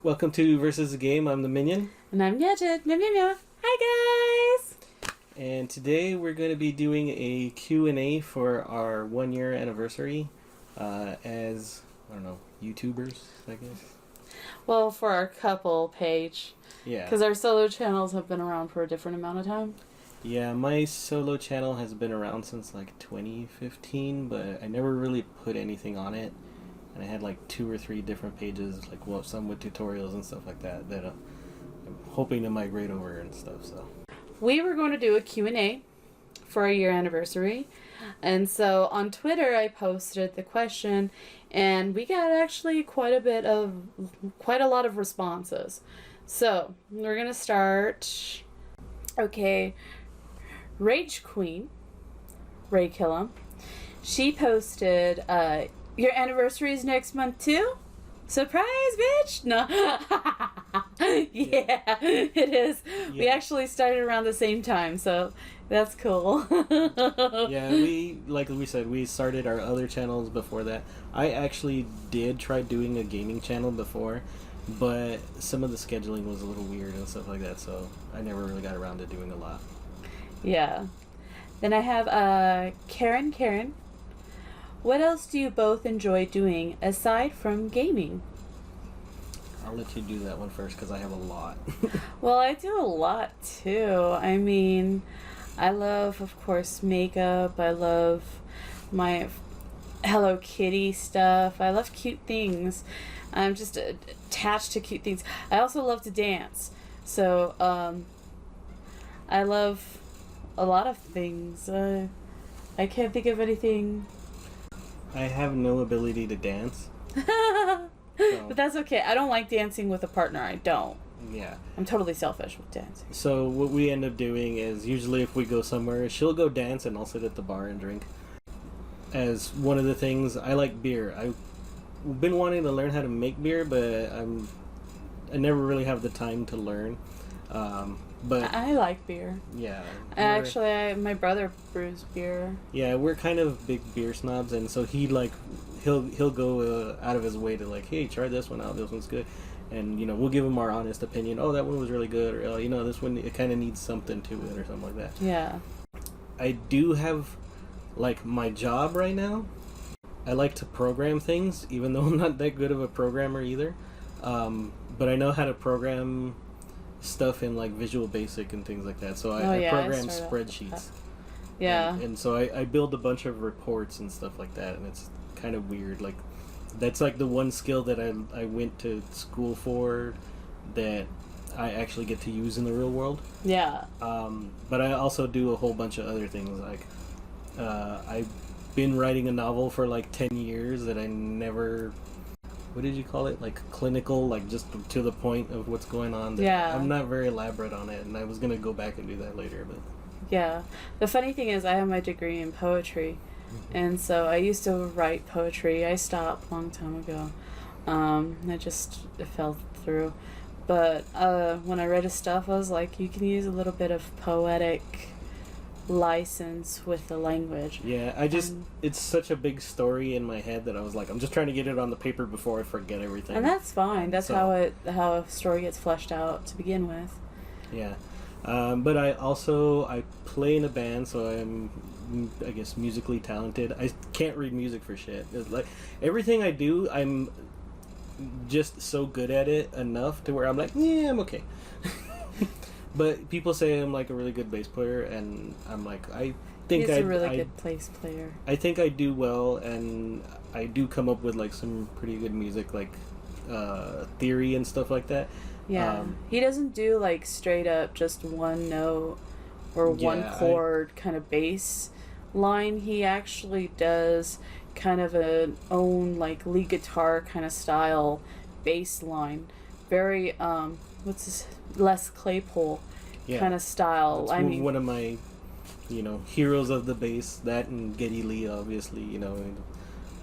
Welcome to Versus the Game. I'm the Minion. And I'm Gadget. Meow, meow, meow. Hi, guys! And today we're going to be doing a Q&A for our 1-year anniversary as, I don't know, YouTubers, I guess. Well, for our couple page. Yeah. Because our solo channels have been around for a different amount of time. Yeah, my solo channel has been around since like 2015, but I never really put anything on it. And I had like 2 or 3 different pages, like some with tutorials and stuff like that, that I'm hoping to migrate over and stuff, so. We were going to do a Q&A for our year anniversary. And so on Twitter, I posted the question, and we got actually quite a lot of responses. So we're going to start. Okay. Rage Queen, Rae Killham, she posted, your anniversary is next month too? Surprise, bitch! No. Yeah, it is. Yeah. We actually started around the same time, so that's cool. Yeah, like we said, we started our other channels before that. I actually did try doing a gaming channel before, but some of the scheduling was a little weird and stuff like that, so I never really got around to doing a lot. Yeah. Then I have KarenKeren. What else do you both enjoy doing aside from gaming? I'll let you do that one first because I have a lot. Well, I do a lot too. I mean, I love, of course, makeup. I love my Hello Kitty stuff. I love cute things. I'm just attached to cute things. I also love to dance. So, I love a lot of things. I can't think of anything. I have no ability to dance. But that's okay. I don't like dancing with a partner. I don't. Yeah. I'm totally selfish with dancing. So what we end up doing is usually if we go somewhere, she'll go dance and I'll sit at the bar and drink. As one of the things, I like beer. I've been wanting to learn how to make beer, but I never really have the time to learn. But I like beer. Yeah. Actually, my brother brews beer. Yeah, we're kind of big beer snobs, and so he'll go out of his way to like, hey, try this one out. This one's good, and we'll give him our honest opinion. Oh, that one was really good, or this one it kind of needs something to it, or something like that. Yeah. I do have like my job right now. I like to program things, even though I'm not that good of a programmer either. But I know how to program stuff in like Visual Basic and things like that, so I program spreadsheets. Yeah. And so I build a bunch of reports and stuff like that, and it's kind of weird. Like that's like the one skill that I went to school for that I actually get to use in the real world. Yeah. But I also do a whole bunch of other things. Like I've been writing a novel for like 10 years that I never, what did you call it? Like clinical, like just to the point of what's going on. Yeah. I'm not very elaborate on it, and I was going to go back and do that later, but. Yeah. The funny thing is I have my degree in poetry, and so I used to write poetry. I stopped a long time ago. It fell through. But when I read his stuff, I was like, you can use a little bit of poetic license with the language. Yeah, it's such a big story in my head that I was like, I'm just trying to get it on the paper before I forget everything. And that's fine. That's how a story gets fleshed out to begin with. Yeah. But I play in a band, so I'm, I guess, musically talented. I can't read music for shit. It's like everything I do, I'm just so good at it enough to where I'm like, yeah, I'm okay. But people say I'm like a really good bass player, and I'm like, I think He's a really good bass player. I think I do well, and I do come up with like some pretty good music, like theory and stuff like that. Yeah, he doesn't do like straight up just one note or one chord kind of bass line. He actually does kind of an own like lead guitar kind of style bass line. Very Les Claypool kind of style. I mean, one of my heroes of the bass, that and Geddy Lee, obviously.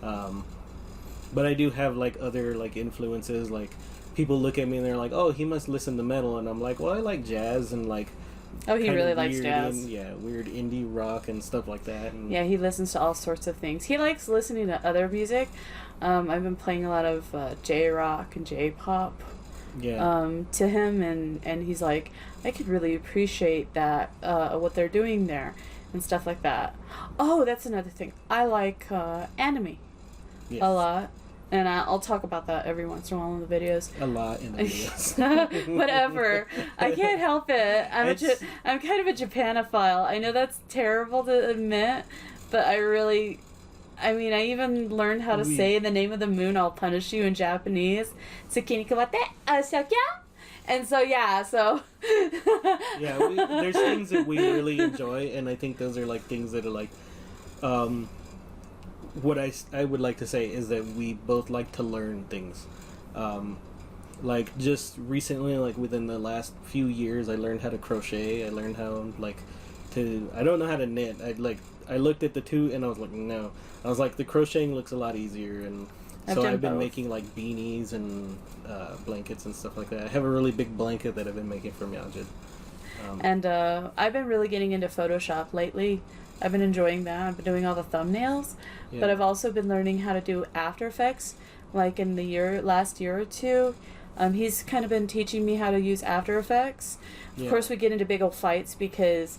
But I do have like other like influences, like. People look at me and they're like, "Oh, he must listen to metal," and I'm like, "Well, I like jazz and like." Oh, he really likes jazz. Weird indie rock and stuff like that. And yeah, he listens to all sorts of things. He likes listening to other music. I've been playing a lot of J-rock and J-pop to him, and he's like, I could really appreciate that, what they're doing there and stuff like that. Oh, that's another thing. I like anime a lot. And I'll talk about that every once in a while in the videos. A lot in the videos. Whatever. I can't help it. I'm kind of a Japanophile. I know that's terrible to admit, but I even learned how to say the name of the moon, I'll punish you in Japanese. Tsukini kumate, shokya. And so, yeah. There's things that we really enjoy, and I think those are, like, things that are, like, what I would like to say is that we both like to learn things. Like, just recently, like, within the last few years, I learned how to crochet. I learned how, like, I don't know how to knit. I looked at the two, and I was like, no. I was like, the crocheting looks a lot easier, and so I've been making, like, beanies and blankets and stuff like that. I have a really big blanket that I've been making for Meowjid. And I've been really getting into Photoshop lately. I've been enjoying that. I've been doing all the thumbnails, but I've also been learning how to do After Effects, like in the last year or two. He's kind of been teaching me how to use After Effects. Of course, we get into big old fights because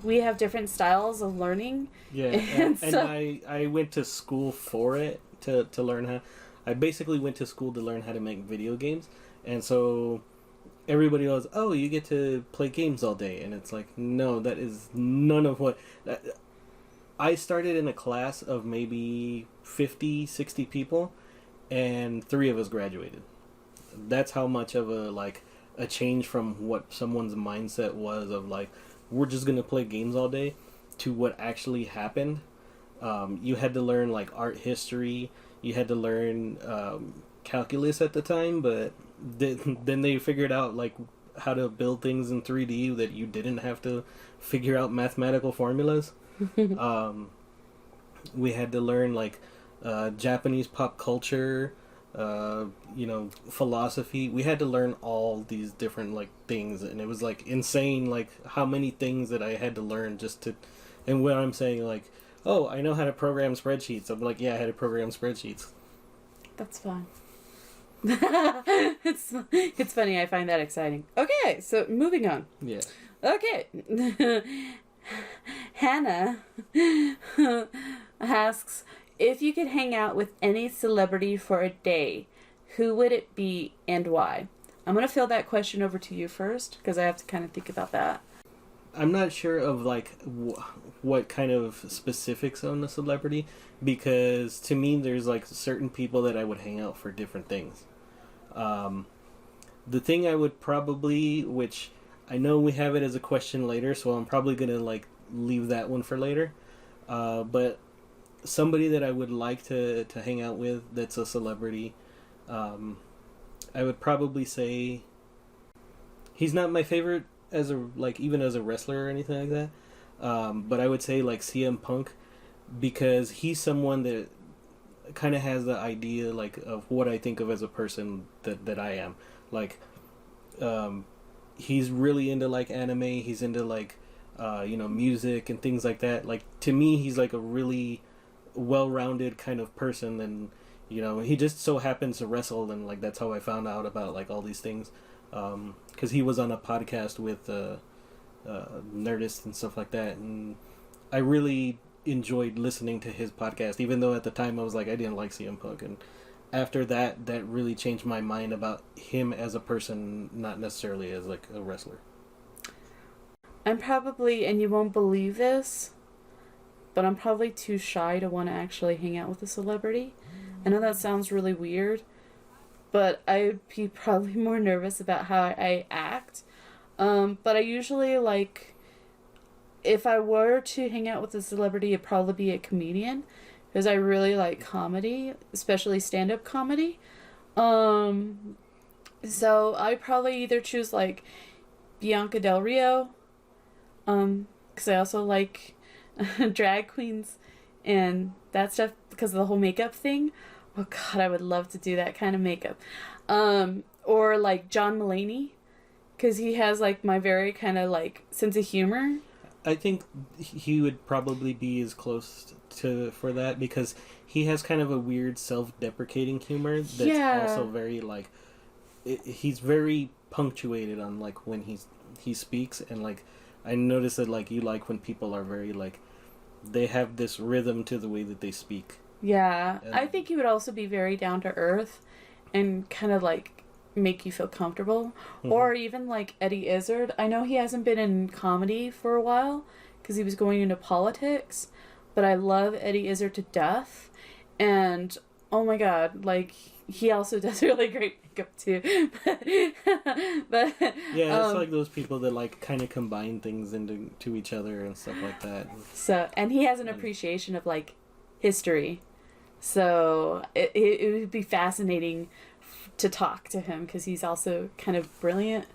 we have different styles of learning. Yeah, and I went to school for it to learn how. I basically went to school to learn how to make video games, and so everybody goes, oh, you get to play games all day. And it's like, no, that is none of what... I started in a class of maybe 50, 60 people, and 3 of us graduated. That's how much of a change from what someone's mindset was of, like, we're just going to play games all day, to what actually happened. You had to learn, like, art history. You had to learn calculus at the time, but... Then they figured out, like, how to build things in 3D that you didn't have to figure out mathematical formulas. We had to learn, like, Japanese pop culture, philosophy. We had to learn all these different, like, things, and it was, like, insane, like, how many things that I had to learn just to... And when I'm saying, like, oh, I know how to program spreadsheets, I'm like, yeah, I had to program spreadsheets. That's fine. It's funny. I find that exciting. Okay, so moving on. Yeah. Okay. Hannah asks, if you could hang out with any celebrity for a day, who would it be and why? I'm going to fill that question over to you first, because I have to kind of think about that. I'm not sure of, like, what kind of specifics on the celebrity, because to me there's, like, certain people that I would hang out for different things. The thing I would probably, which I know we have it as a question later, so I'm probably going to, like, leave that one for later, but somebody that I would like to hang out with that's a celebrity, I would probably say he's not my favorite as a, like, even as a wrestler or anything like that, but I would say, like, CM Punk, because he's someone that kind of has the idea, like, of what I think of as a person that I am. Like, he's really into, like, anime, he's into, like, music and things like that. Like, to me, he's, like, a really well-rounded kind of person, and, he just so happens to wrestle, and, like, that's how I found out about, like, all these things. Because he was on a podcast with Nerdist and stuff like that, and I really enjoyed listening to his podcast, even though at the time I was like, I didn't like CM Punk, and after that really changed my mind about him as a person, not necessarily as, like, a wrestler. I'm probably, and you won't believe this, but I'm probably too shy to want to actually hang out with a celebrity. I know that sounds really weird, but I would be probably more nervous about how I act. But I usually, like, if I were to hang out with a celebrity, it'd probably be a comedian, because I really like comedy, especially stand-up comedy. So I'd probably either choose, like, Bianca Del Rio, because I also like drag queens and that stuff because of the whole makeup thing. Oh God, I would love to do that kind of makeup. Or like John Mulaney, because he has, like, my very kind of, like, sense of humor. I think he would probably be as close to for that, because he has kind of a weird self-deprecating humor that's also very, like, he's very punctuated on like when he speaks, and like I notice that like you like when people are very like they have this rhythm to the way that they speak. Yeah, I think he would also be very down to earth and kind of like make you feel comfortable. Or even like Eddie Izzard. I know he hasn't been in comedy for a while because he was going into politics, but I love Eddie Izzard to death. And oh my god, like he also does really great makeup too. but yeah, it's like those people that like kind of combine things into each other and stuff like that. So, and he has an appreciation of like history, so it would be fascinating to talk to him because he's also kind of brilliant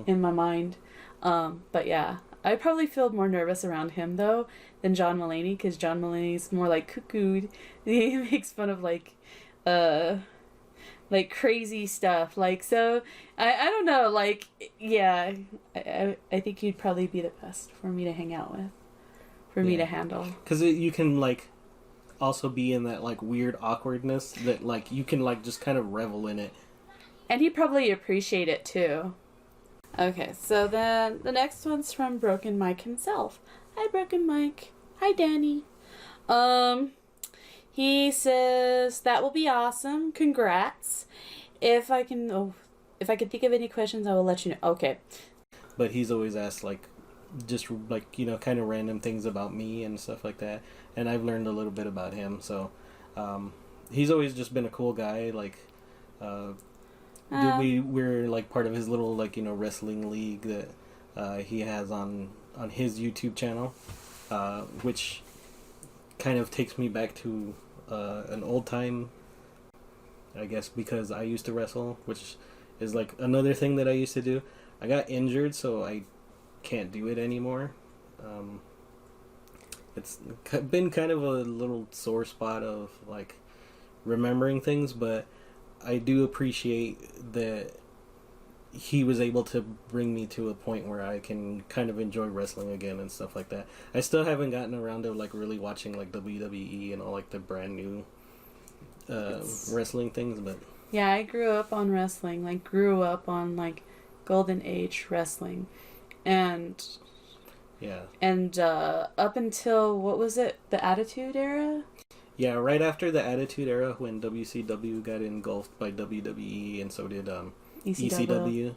in my mind. But yeah, I probably feel more nervous around him though than John Mulaney, because John Mulaney's more like cuckooed. He makes fun of like crazy stuff. Like, so I don't know, like, yeah, I think you'd probably be the best for me to hang out with, for me to handle. Because you can like also be in that like weird awkwardness that like you can like just kind of revel in it. And he'd probably appreciate it too. Okay, so then the next one's from Broken Mike himself. Hi, Broken Mike. Hi, Dani. He says, that will be awesome. Congrats. If I can think of any questions, I will let you know. Okay. But he's always asked like, just like, you know, kind of random things about me and stuff like that. And I've learned a little bit about him. So, he's always just been a cool guy. Like, we're like part of his little like, you know, wrestling league that he has on his YouTube channel, which kind of takes me back to an old time, I guess, because I used to wrestle, which is like another thing that I used to do. I got injured, so I can't do it anymore. It's been kind of a little sore spot of like remembering things, but I do appreciate that he was able to bring me to a point where I can kind of enjoy wrestling again and stuff like that. I still haven't gotten around to like really watching like WWE and all like the brand new wrestling things, but yeah, I grew up on wrestling. Like grew up on like Golden Age wrestling, and yeah, and up until what was it, the Attitude Era? Yeah, right after the Attitude Era, when WCW got engulfed by WWE, and so did ECW.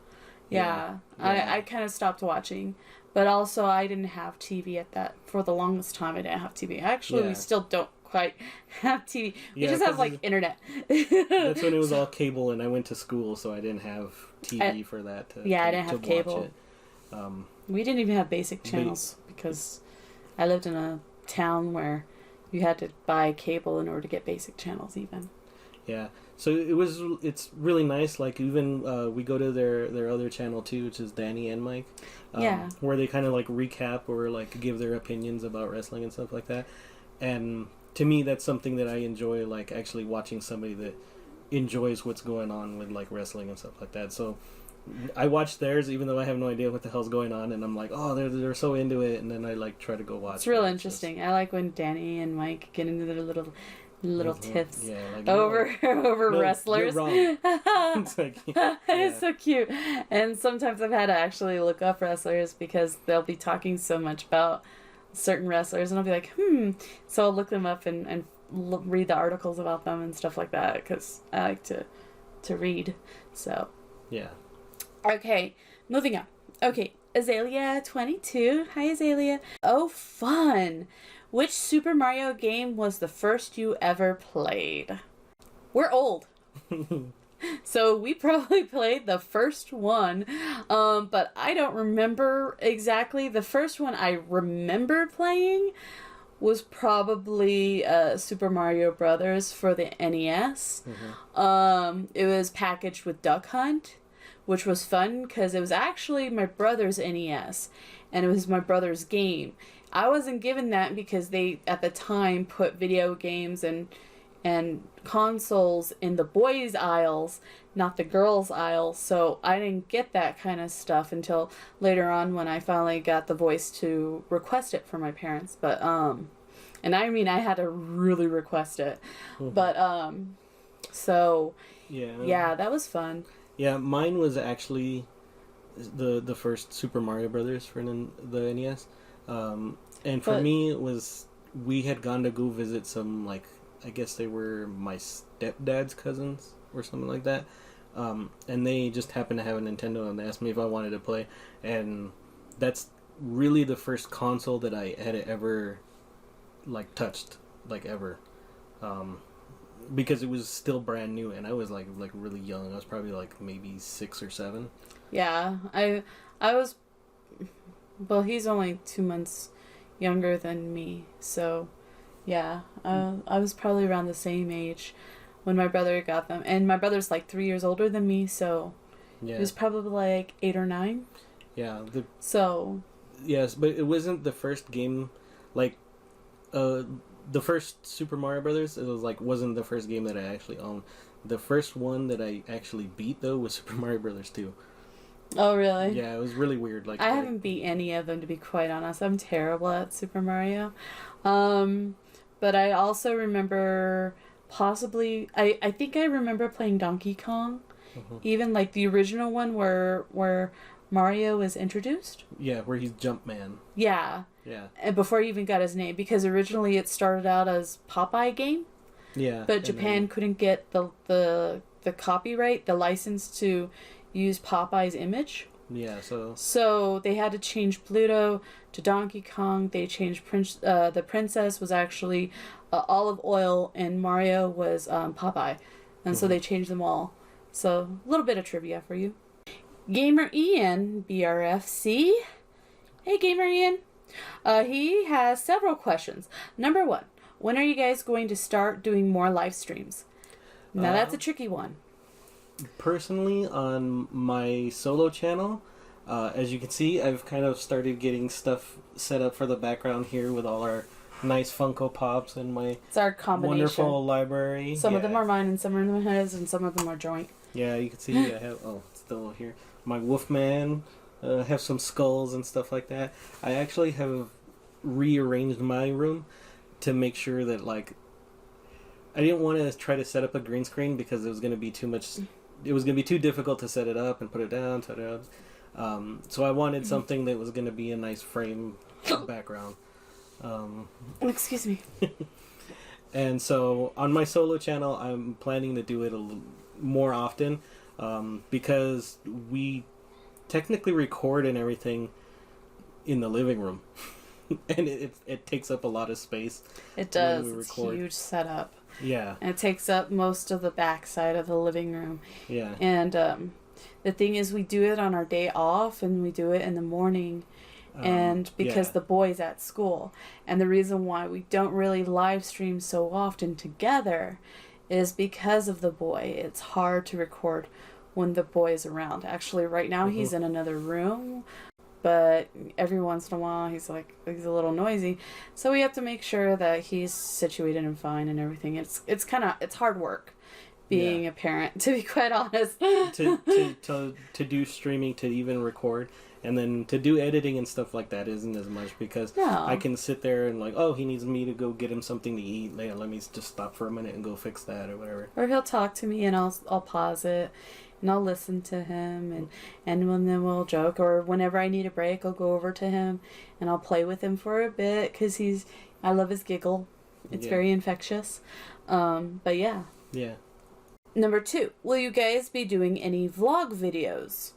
Yeah. I kind of stopped watching, but also I didn't have TV at that for the longest time. I didn't have TV. Actually, we still don't quite have TV. We just have like internet. That's when it was all cable, and I went to school, so I didn't have TV for that. I didn't have cable. We didn't even have basic channels because I lived in a town where you had to buy cable in order to get basic channels even. Yeah. So it's really nice. Like even we go to their other channel too, which is Dani and Mike. Where they kind of like recap or like give their opinions about wrestling and stuff like that. And to me, that's something that I enjoy, like actually watching somebody that enjoys what's going on with like wrestling and stuff like that. So I watch theirs even though I have no idea what the hell's going on, and I'm like, oh, they're so into it, and then I like try to go watch. It's real interesting. I like when Dani and Mike get into their little tiffs like, over wrestlers. You're wrong. It's like, it's so cute. And sometimes I've had to actually look up wrestlers because they'll be talking so much about certain wrestlers, and I'll be like, So I'll look them up and read the articles about them and stuff like that because I like to read. So yeah. Okay, moving on. Okay, Azalea 22. Hi, Azalea. Oh, fun. Which Super Mario game was the first you ever played? We're old. So we probably played the first one, but I don't remember exactly. The first one I remember playing was probably Super Mario Brothers for the NES. It was packaged with Duck Hunt, which was fun because it was actually my brother's NES, and it was my brother's game. I wasn't given that because they, at the time, put video games and consoles in the boys' aisles, not the girls' aisles, so I didn't get that kind of stuff until later on when I finally got the voice to request it for my parents. But, and I mean, I had to really request it. But, so, yeah, that was fun. Yeah, mine was actually the first Super Mario Brothers for the NES. And for me, it was, we had gone to go visit some, like, I guess they were my stepdad's cousins or something like that. And they just happened to have a Nintendo, and they asked me if I wanted to play. And that's really the first console that I had ever, like, touched, like, ever. Because it was still brand new, and I was, like really young. I was probably, like, maybe 6 or 7. Yeah, I was... Well, he's only 2 months younger than me, so... Yeah, I was probably around the same age when my brother got them. And my brother's like 3 years older than me, so he was probably like 8 or 9. Yeah. So... Yes, but it wasn't the first game, like, the first Super Mario Brothers, it was like, wasn't the first game that I actually owned. The first one that I actually beat, though, was Super Mario Brothers 2. Oh, really? Yeah, it was really weird. Like, I haven't beat any of them, to be quite honest. I'm terrible at Super Mario. But I also remember possibly... I think I remember playing Donkey Kong. Mm-hmm. Even, like, the original one where Mario was introduced. Yeah, where he's Jumpman. Yeah. Yeah. And before he even got his name. Because originally it started out as Popeye game. Yeah. But Japan couldn't get the copyright, the license to use Popeye's image. Yeah, so they had to change Pluto to Donkey Kong. They changed the princess was actually Olive Oil, and Mario was Popeye, and so they changed them all. So a little bit of trivia for you. Gamerianbrfc. Hey, Gamer Ian. He has several questions. Number 1, when are you guys going to start doing more live streams? Now that's a tricky one. Personally, on my solo channel, as you can see, I've kind of started getting stuff set up for the background here with all our nice Funko Pops and my it's our combination. Wonderful library. Some of them are mine, and some of them are his, and some of them are joint. Yeah, you can see I have, it's still here, my Wolfman, have some skulls and stuff like that. I actually have rearranged my room to make sure that, like, I didn't want to try to set up a green screen because it was going to be too much. It was going to be too difficult to set it up and put it down, set it up. So I wanted something that was going to be a nice frame background. Excuse me. And so on my solo channel, I'm planning to do it more often because we technically record and everything in the living room. And it takes up a lot of space. It does. It's a huge setup. Yeah. And it takes up most of the back side of the living room. Yeah. And the thing is, we do it on our day off, and we do it in the morning. And because the boy's at school. And the reason why we don't really live stream so often together is because of the boy. It's hard to record when the boy is around. Actually, right now he's in another room. But every once in a while, he's a little noisy. So we have to make sure that he's situated and fine and everything. It's hard work being a parent, to be quite honest. to do streaming, to even record, and then to do editing and stuff like that isn't as much because I can sit there and he needs me to go get him something to eat. Let me just stop for a minute and go fix that or whatever. Or he'll talk to me and I'll pause it. And I'll listen to him, and then we'll joke. Or whenever I need a break, I'll go over to him, and I'll play with him for a bit, because I love his giggle. It's very infectious. But yeah. Yeah. Number 2, will you guys be doing any vlog videos?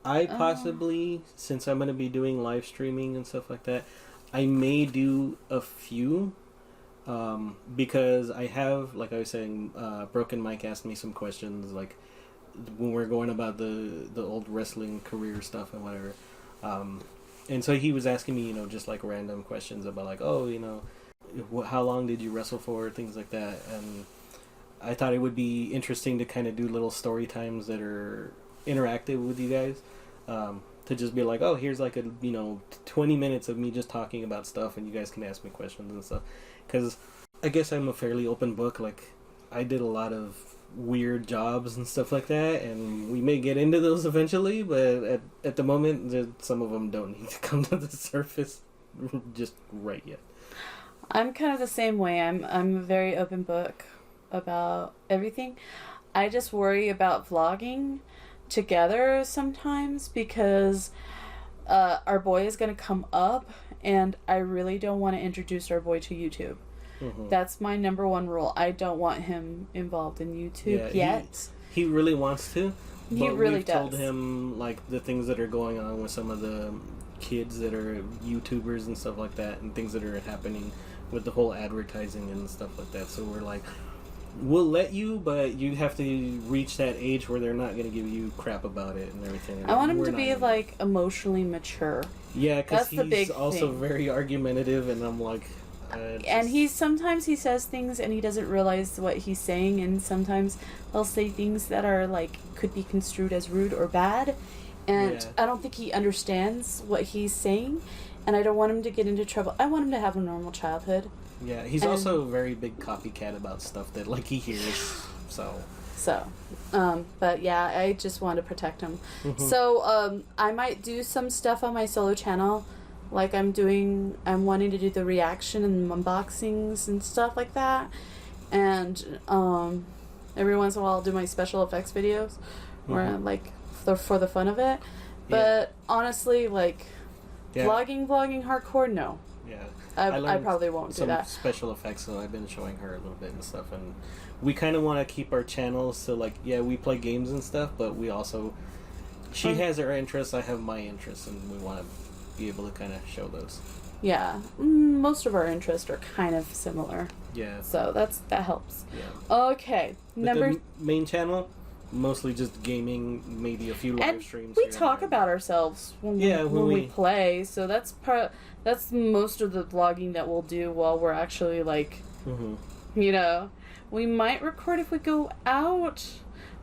I possibly, since I'm going to be doing live streaming and stuff like that, I may do a few. Because I have, like I was saying, Broken Mike asked me some questions, like, when we're going about the old wrestling career stuff and whatever, and so he was asking me, just like random questions about how long did you wrestle for, things like that, and I thought it would be interesting to kind of do little story times that are interactive with you guys, to just be like, here's like a 20 minutes of me just talking about stuff and you guys can ask me questions and stuff, because I guess I'm a fairly open book. Like, I did a lot of weird jobs and stuff like that, and we may get into those eventually, but at the moment some of them don't need to come to the surface just right yet. I'm kind of the same way. I'm a very open book about everything. I just worry about vlogging together sometimes because our boy is going to come up and I really don't want to introduce our boy to YouTube. Mm-hmm. That's my number one rule. I don't want him involved in YouTube yet. He really wants to. He really we've told him like the things that are going on with some of the kids that are YouTubers and stuff like that, and things that are happening with the whole advertising and stuff like that. So we're like, we'll let you, but you have to reach that age where they're not going to give you crap about it and everything. I want him to be like emotionally mature. Yeah, because he's also very argumentative, and I'm like. And sometimes he says things and he doesn't realize what he's saying, and sometimes he'll say things that are like could be construed as rude or bad, and I don't think he understands what he's saying, and I don't want him to get into trouble. I want him to have a normal childhood. Yeah, he's also a very big copycat about stuff that like he hears. But yeah, I just want to protect him. Mm-hmm. So I might do some stuff on my solo channel. Like I'm wanting to do the reaction and unboxings and stuff like that. And every once in a while I'll do my special effects videos where I'm like for the fun of it. But honestly, like vlogging hardcore, no. Yeah. I probably won't do that. Special effects, so I've been showing her a little bit and stuff, and we kind of want to keep our channels so like we play games and stuff, but we also she has her interests, I have my interests, and we want to be able to kind of show those. Yeah, most of our interests are kind of similar. Yeah. So that helps. Yeah. Okay. But the main channel, mostly just gaming, maybe a few live streams. We talk about ourselves when we play, so that's most of the vlogging that we'll do while we're actually like, you know, we might record if we go out.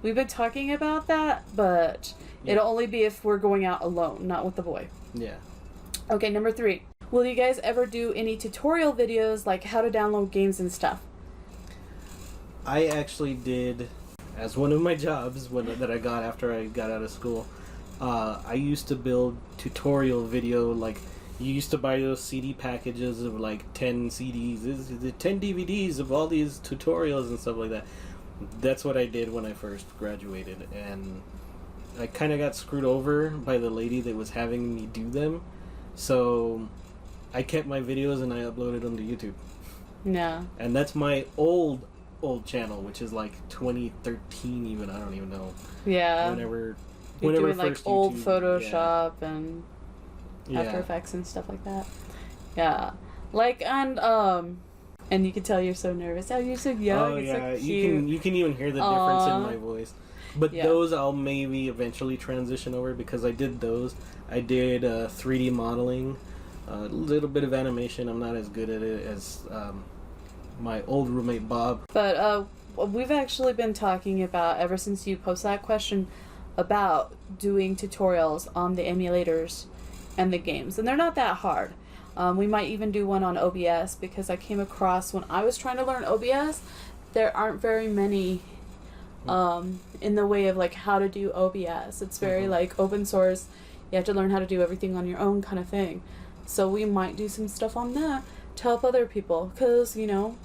We've been talking about that, but it'll only be if we're going out alone, not with the boy. Yeah. Okay, number 3. Will you guys ever do any tutorial videos, like how to download games and stuff? I actually did, as one of my jobs that I got after I got out of school, I used to build tutorial video, like, you used to buy those CD packages of like 10 CDs, 10 DVDs of all these tutorials and stuff like that. That's what I did when I first graduated, and I kind of got screwed over by the lady that was having me do them. So I kept my videos and I uploaded them to YouTube. Yeah. And that's my old channel, which is like 2013 even, I don't even know. Yeah. Whenever doing like first old YouTube, Photoshop and After Effects and stuff like that. Yeah. Like, and you can tell you're so nervous. Oh, you're so young. Oh, it's yeah. so cute. You can even hear the difference in my voice. But those I'll maybe eventually transition over, because I did those. I did 3D modeling, a little bit of animation. I'm not as good at it as my old roommate Bob. But we've actually been talking about, ever since you posted that question, about doing tutorials on the emulators and the games. And they're not that hard. We might even do one on OBS, because I came across, when I was trying to learn OBS, there aren't very many in the way of like how to do OBS. It's very like open source. You have to learn how to do everything on your own kind of thing. So we might do some stuff on that to help other people, because, you know,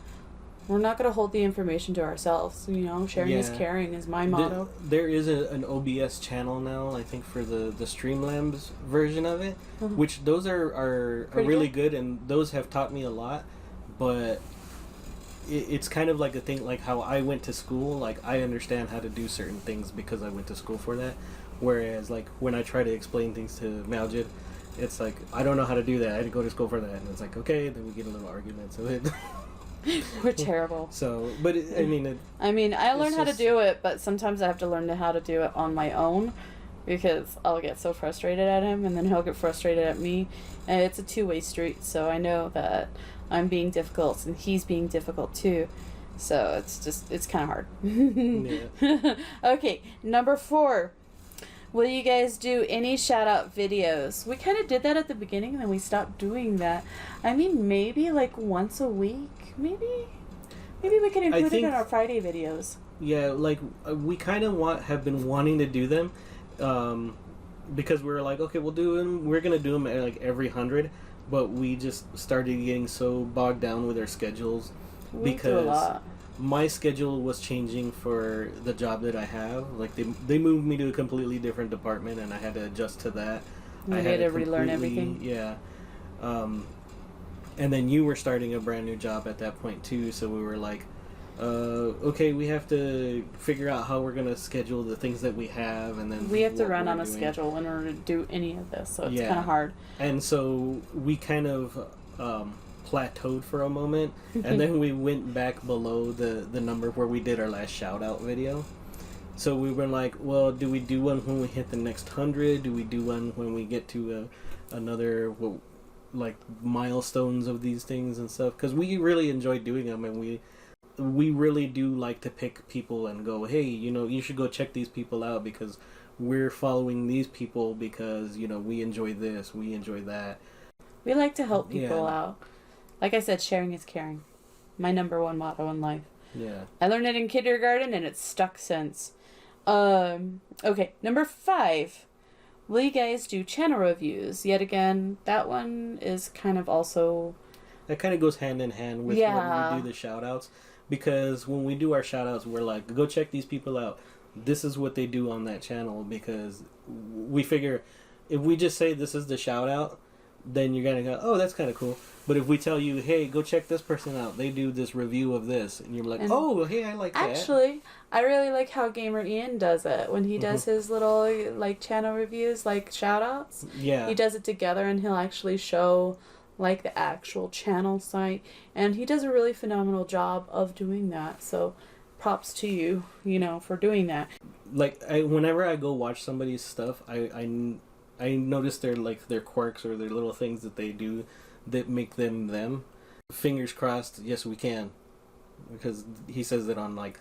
we're not going to hold the information to ourselves. You know, sharing is caring is my motto. There is an OBS channel now, I think, for the Streamlabs version of it, which those are really good, and those have taught me a lot. But it's kind of like a thing, like how I went to school. Like, I understand how to do certain things because I went to school for that. Whereas, like, when I try to explain things to Maljid, it's like, I don't know how to do that. I didn't go to school for that. And it's like, okay, then we get a little argument. So we're terrible. So, but I learned how to do it, but sometimes I have to learn how to do it on my own, because I'll get so frustrated at him, and then he'll get frustrated at me, and it's a two-way street. So I know that I'm being difficult, and he's being difficult too. So it's kind of hard. Yeah. Okay, number 4. Will you guys do any shout-out videos? We kind of did that at the beginning, and then we stopped doing that. I mean, maybe like once a week. Maybe we can include it in our Friday videos. Yeah, like we kind of have been wanting to do them, because we were like, okay, we'll do them. We're gonna do them at like every 100, but we just started getting so bogged down with our schedules We do a lot. my schedule was changing for the job that I have. Like they moved me to a completely different department, and I had to adjust to that. I had to relearn everything. Yeah. And then you were starting a brand new job at that point too, so we were like, okay, we have to figure out how we're gonna schedule the things that we have, and then we have to run on a schedule in order to do any of this, so it's kind of hard. And so we kind of plateaued for a moment, and then we went back below the number where we did our last shout out video. So we were like, well, do we do one when we hit the next 100? Do we do one when we get to another like milestones of these things and stuff? Because we really enjoy doing them, and we really do like to pick people and go, hey, you know, you should go check these people out because we're following these people because, you know, we enjoy this, we enjoy that. We like to help people out. Like I said, sharing is caring. My number one motto in life. Yeah. I learned it in kindergarten and it's stuck since. Okay, number 5. Will you guys do channel reviews? Yet again, that one is kind of also... That kind of goes hand in hand with when we do the shout-outs. Because when we do our shout-outs, we're like, go check these people out. This is what they do on that channel. Because we figure, if we just say this is the shout-out, then you're going to go, oh, that's kind of cool. But if we tell you, hey, go check this person out. They do this review of this. And you're like, oh, hey, I like that. Actually, I really like how Gamerian does it. When he does his little, like, channel reviews, like, shout-outs. Yeah. He does it together and he'll actually show, like, the actual channel site. And he does a really phenomenal job of doing that. So, props to you, you know, for doing that. Like, whenever I go watch somebody's stuff, I notice their quirks or their little things that they do that make them them. Fingers crossed, yes we can, because he says it on like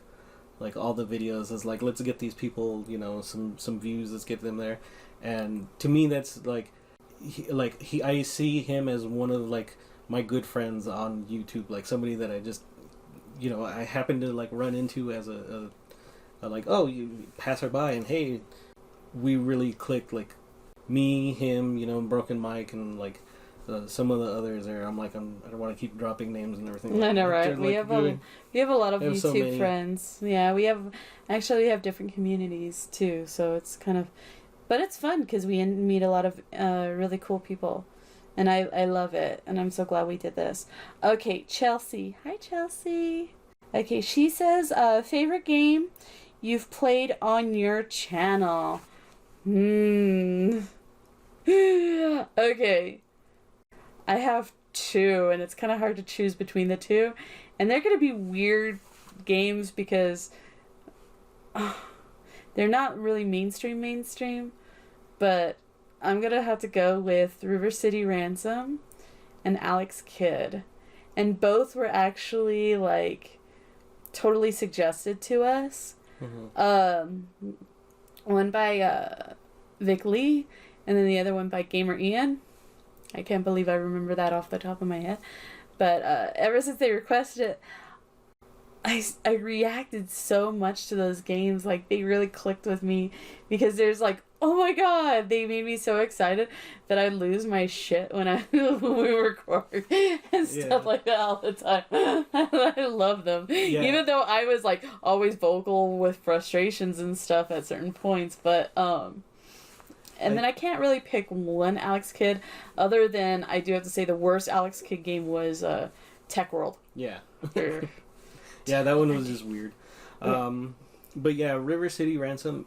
all the videos. Is like, let's get these people, you know, some views, let's get them there. And to me, that's I see him as one of like my good friends on YouTube, like somebody that I just, you know, I happen to like run into as a like, oh, you passerby, and hey, we really clicked, like me, him, you know, Broken Mike, and like some of the others there. I'm like, I don't want to keep dropping names and everything. I know, right? We have a lot of YouTube friends. Yeah, we have different communities too, so it's kind of, but it's fun because we meet a lot of really cool people, and I love it, and I'm so glad we did this. Okay, Chelsea. Hi, Chelsea. Okay, she says, favorite game you've played on your channel. Okay. I have 2, and it's kind of hard to choose between the 2. And they're going to be weird games because they're not really mainstream, but I'm going to have to go with River City Ransom and Alex Kidd. And both were actually, like, totally suggested to us. One by Vic Lee, and then the other one by Gamer Ian. I can't believe I remember that off the top of my head. But ever since they requested it, I reacted so much to those games. Like, they really clicked with me because there's like, oh my god, they made me so excited that I lose my shit when we record and stuff like that all the time. I love them. Yeah. Even though I was like always vocal with frustrations and stuff at certain points, but and then I can't really pick one Alex Kidd, other than I do have to say the worst Alex Kidd game was Tech World. Yeah. Yeah, that one was just weird. But yeah, River City Ransom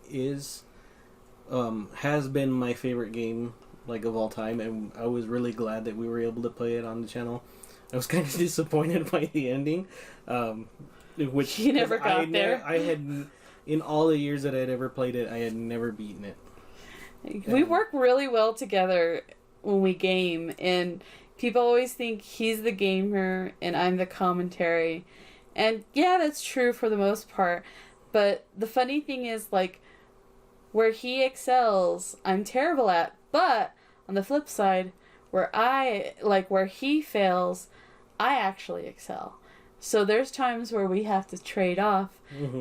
has been my favorite game, like, of all time, and I was really glad that we were able to play it on the channel. I was kind of disappointed by the ending, which you never got there. I had, in all the years that I had ever played it, I had never beaten it. We work really well together when we game, and people always think he's the gamer and I'm the commentary. And yeah, that's true for the most part. But the funny thing is, like, where he excels, I'm terrible at. But on the flip side, where he fails, I actually excel. So there's times where we have to trade off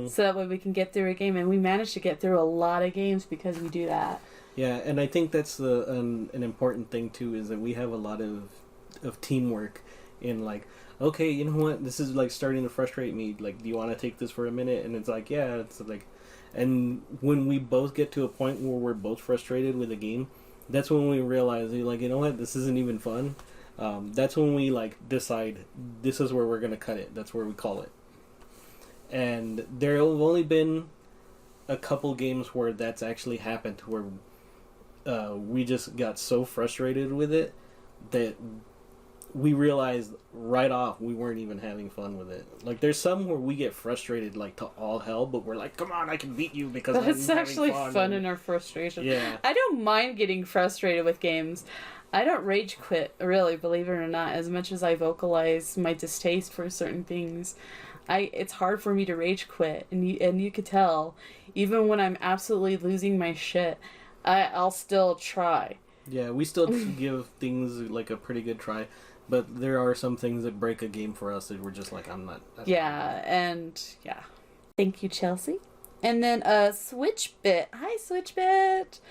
so that way we can get through a game. And we manage to get through a lot of games because we do that. Yeah, and I think that's an important thing too, is that we have a lot of teamwork in, like, okay, you know what, this is like starting to frustrate me. Like, do you want to take this for a minute? And it's like, yeah, it's like, and when we both get to a point where we're both frustrated with a game, that's when we realize, like, you know what, this isn't even fun. That's when we like decide this is where we're gonna cut it. That's where we call it. And there have only been a couple games where that's actually happened, where we just got so frustrated with it that we realized right off we weren't even having fun with it. Like, there's some where we get frustrated like to all hell, but we're like, come on, I can beat you because that's I'm actually having fun in our frustration. Yeah. I don't mind getting frustrated with games. I don't rage quit, really, believe it or not, as much as I vocalize my distaste for certain things. It's hard for me to rage quit, and you could tell, even when I'm absolutely losing my shit, I'll still try. Yeah, we still give things like a pretty good try, but there are some things that break a game for us that we're just like, I'm not. Yeah, and yeah. Thank you, Chelsea. And then Switch.bit. Hi, Switch.bit.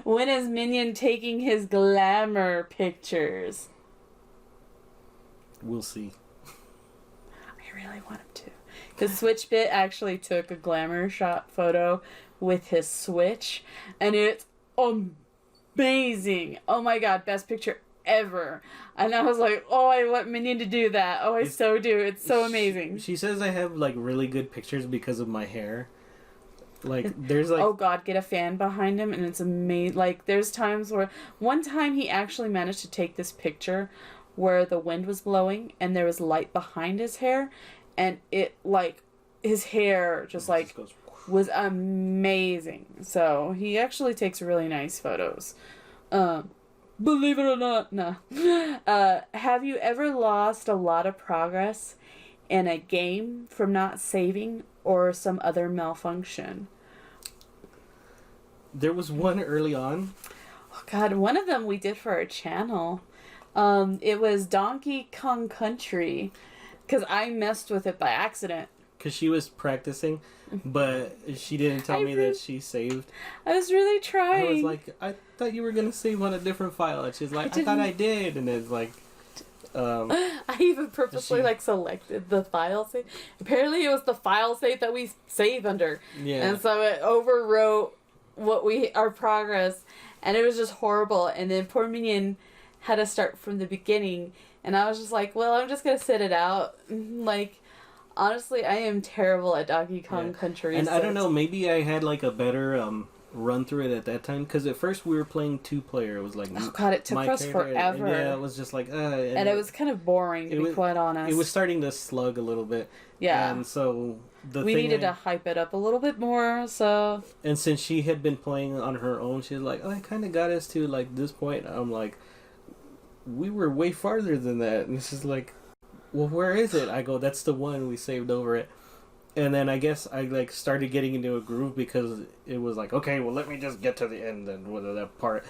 When is Minion taking his glamour pictures? We'll see. I really want him to. Because Switch.bit actually took a glamour shot photo with his Switch, and it's amazing. Oh my god, best picture ever. And I was like, oh, I want Minion to do that. Oh, I so do. It's so amazing. She says I have like really good pictures because of my hair. Like, there's like... Oh god, get a fan behind him and it's amazing. Like, there's times where... One time he actually managed to take this picture where the wind was blowing and there was light behind his hair, and it, like, his hair just, like, was amazing. So, he actually takes really nice photos. Believe it or not, no. Have you ever lost a lot of progress in a game from not saving or some other malfunction? There was one early on. Oh god, one of them we did for our channel. It was Donkey Kong Country, because I messed with it by accident. Because she was practicing, but she didn't tell me that she saved. I was really trying. I was like, I thought you were going to save on a different file. And she's like, I thought I did. And it's like... I even purposely selected the file save. Apparently it was the file save that we save under. Yeah. And so it overwrote our progress, and it was just horrible. And then poor Minion had to start from the beginning, and I was just like, well, I'm just gonna sit it out. Like, honestly, I am terrible at Donkey Kong Country. And I don't know, maybe I had like a better run through it at that time, because at first we were playing 2-player. It was like, oh god, it took us forever. And yeah, it was just like and it was kind of boring, to be quite honest. It was starting to slug a little bit. Yeah. And so we needed to hype it up a little bit more. So, and since she had been playing on her own, she's like, oh, I kind of got us to like this point. I'm like, we were way farther than that. And she's like, well, where is it? I go, that's the one we saved over it. And then I guess I like started getting into a groove, because it was like, okay, well, let me just get to the end and with that part.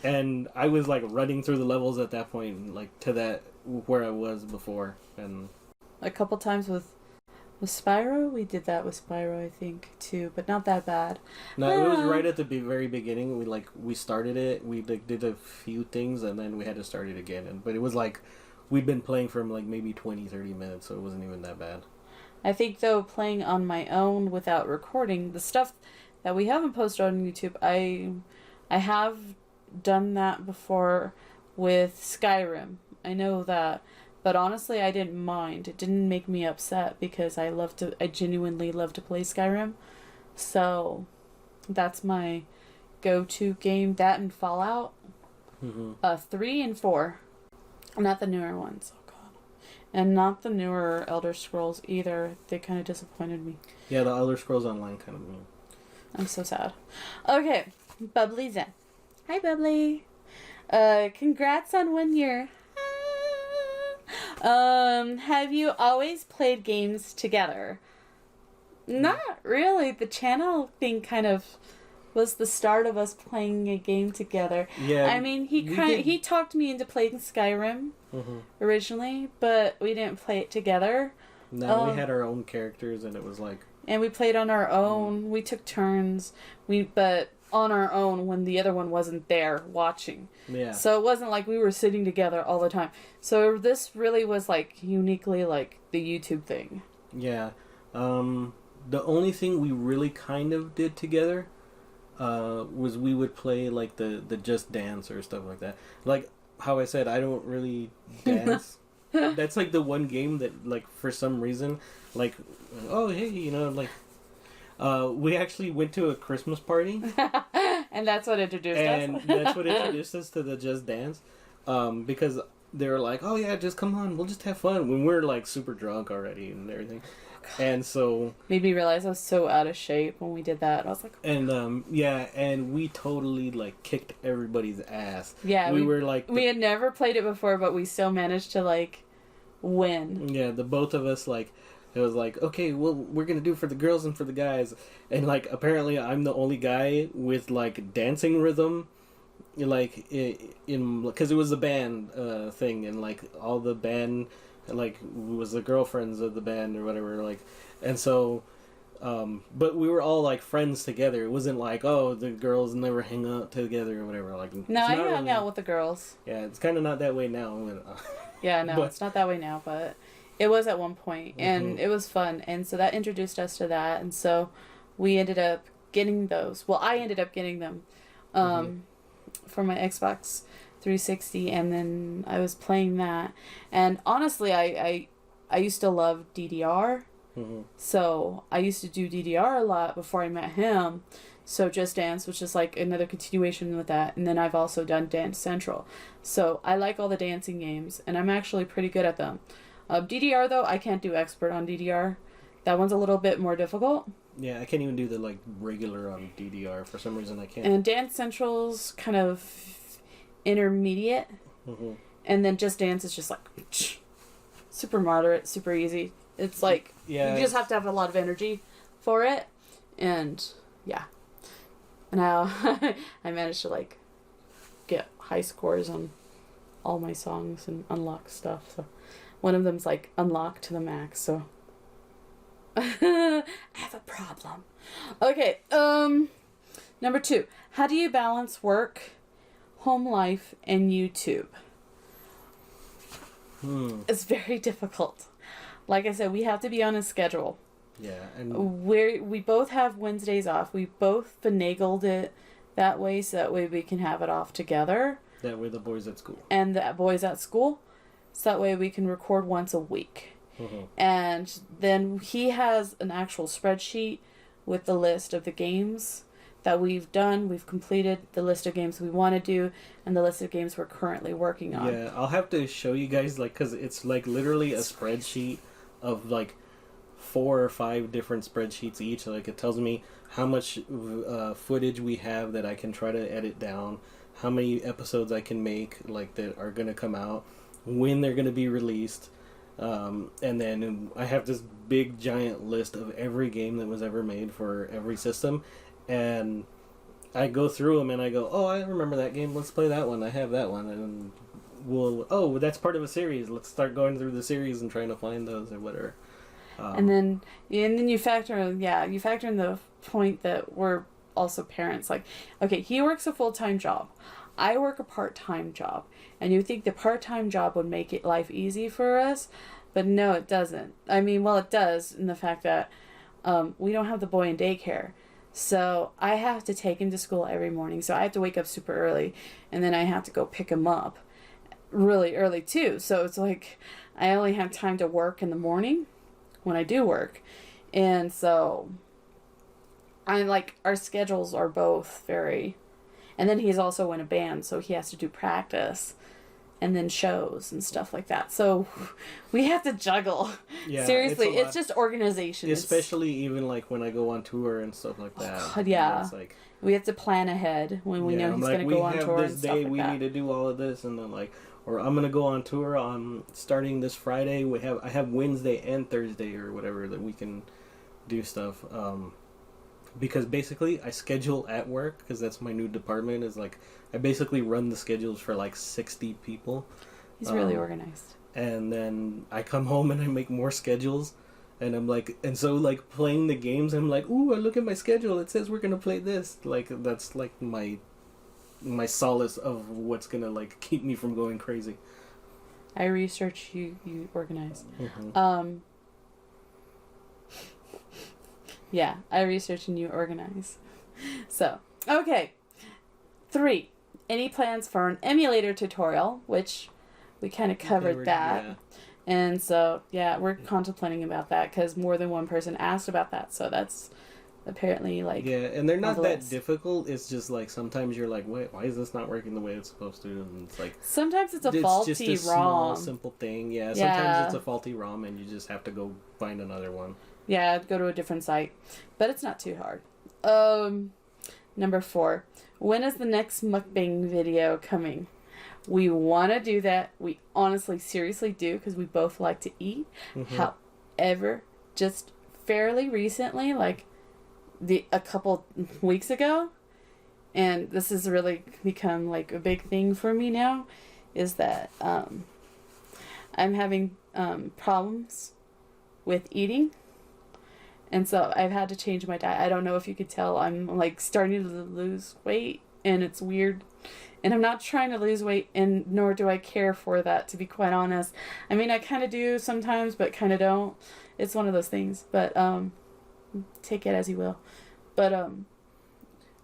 And I was like running through the levels at that point, like to that where I was before. And a couple times with Spyro, we did that with Spyro, I think, too, but not that bad. No, it was right at the very beginning. We started it. We like did a few things, and then we had to start it again. But it was like we'd been playing for like maybe 20-30 minutes, so it wasn't even that bad. I think, though, playing on my own without recording, the stuff that we haven't posted on YouTube, I have done that before with Skyrim. I know that. But honestly, I didn't mind. It didn't make me upset, because I genuinely love to play Skyrim. So, that's my go-to game. That and Fallout. 3 and 4. Not the newer ones. And not the newer Elder Scrolls either. They kind of disappointed me. Yeah, the Elder Scrolls Online kind of... I'm so sad. Okay, Bubbly Zen. Hi, Bubbly. Congrats on 1 year. Have you always played games together? Not really. The channel thing kind of was the start of us playing a game together. Yeah. I mean, he talked me into playing Skyrim originally, but we didn't play it together. No, we had our own characters, and it was like... And we played on our own. We took turns. But on our own when the other one wasn't there watching. Yeah. So it wasn't like we were sitting together all the time. So this really was like uniquely like the YouTube thing. Yeah. The only thing we really kind of did together was we would play like the Just Dance or stuff like that. Like how I said, I don't really dance. That's like the one game that like for some reason, like, oh hey, you know, like we actually went to a Christmas party. And that's what introduced us. And that's what introduced us to the Just Dance. Because they were like, oh yeah, just come on, we'll just have fun. When we're like super drunk already and everything. And so... Made me realize I was so out of shape when we did that. I was like... And, yeah, and we totally, like, kicked everybody's ass. Yeah, we were, like... We had never played it before, but we still managed to, like, win. Yeah, the both of us, like... It was like, okay, well, we're gonna do it for the girls and for the guys. And, like, apparently I'm the only guy with, like, dancing rhythm. Like, because it was a band thing, and, like, all the band... like was the girlfriends of the band or whatever, like, and so but we were all like friends together. It wasn't like, oh, the girls never hang out together or whatever. Like, no, I hung out with the girls. Yeah, it's kind of not that way now. Yeah, no, it's not that way now, but it was at one point, and it was fun, and so that introduced us to that, and so we ended up getting those. Well, I ended up getting them for my Xbox 360, and then I was playing that, and honestly I used to love DDR, so I used to do DDR a lot before I met him, so Just Dance was just like another continuation with that, and then I've also done Dance Central, so I like all the dancing games, and I'm actually pretty good at them. DDR though, I can't do expert on DDR. That one's a little bit more difficult. Yeah, I can't even do the like regular on DDR for some reason. I can't. And Dance Central's kind of intermediate, and then Just Dance is just like super moderate, super easy. It's like you just have to have a lot of energy for it, and yeah. Now I managed to like get high scores on all my songs and unlock stuff. So one of them's like unlocked to the max. So I have a problem. Okay, number 2. How do you balance work, home life, and YouTube? It's very difficult. Like I said, we have to be on a schedule. Yeah, and we both have Wednesdays off. We both finagled it that way, so that way we can have it off together. That way the boys at school. And the boys at school, so that way we can record once a week. And then he has an actual spreadsheet with the list of the games that we've done, we've completed, the list of games we want to do, and the list of games we're currently working on. Yeah, I'll have to show you guys, like, because it's, like, literally a spreadsheet of, like, 4 or 5 different spreadsheets each. Like, it tells me how much footage we have that I can try to edit down, how many episodes I can make, like, that are going to come out, when they're going to be released, and then I have this big, giant list of every game that was ever made for every system. And I go through them and I go, oh, I remember that game. Let's play that one. I have that one. And oh, that's part of a series. Let's start going through the series and trying to find those or whatever. And then you factor in the point that we're also parents. Like, okay, he works a full-time job. I work a part-time job. And you think the part-time job would make life easy for us, but no, it doesn't. I mean, well, it does in the fact that we don't have the boy in daycare. So I have to take him to school every morning. So I have to wake up super early, and then I have to go pick him up really early too. So it's like I only have time to work in the morning when I do work. And so I like our schedules are both very, and then he's also in a band, so he has to do practice and then shows and stuff like that. So we have to juggle. Yeah, seriously, it's just organization. Especially even like when I go on tour and stuff like that. Oh God, yeah. It's like, we have to plan ahead when we know he's going to go on tour and stuff like that. We need to do all of this, and then like, or I'm going to go on tour on starting this Friday. I have Wednesday and Thursday or whatever that we can do stuff. Because basically I schedule at work, because that's my new department, is like I basically run the schedules for like 60 people. He's really organized. And then I come home and I make more schedules, And I'm like, and so like playing the games, I'm like, ooh, I look at my schedule. It says we're gonna play this. Like that's like my solace of what's gonna like keep me from going crazy. I research, you organize. Mm-hmm. Yeah, I research and you organize. So, okay. 3. Any plans for an emulator tutorial, which we kind of covered that. Yeah. And so, yeah, we're contemplating about that because more than one person asked about that. So that's apparently like... Yeah, and they're not the that list. difficult. It's just like sometimes you're like, wait, why is this not working the way it's supposed to? And it's like... Sometimes it's a it's faulty just a ROM. small, simple thing. Yeah, Yeah. sometimes it's a faulty ROM and you just have to go find another one. Yeah, go to a different site. But it's not too hard. Number 4. When is the next mukbang video coming? We want to do that. We honestly, seriously do because we both like to eat. Mm-hmm. However, just fairly recently, like a couple weeks ago, and this has really become like a big thing for me now, is that I'm having problems with eating. And so I've had to change my diet. I don't know if you could tell. I'm like starting to lose weight and it's weird. And I'm not trying to lose weight and nor do I care for that, to be quite honest. I mean, I kind of do sometimes, but kind of don't. It's one of those things. But take it as you will. But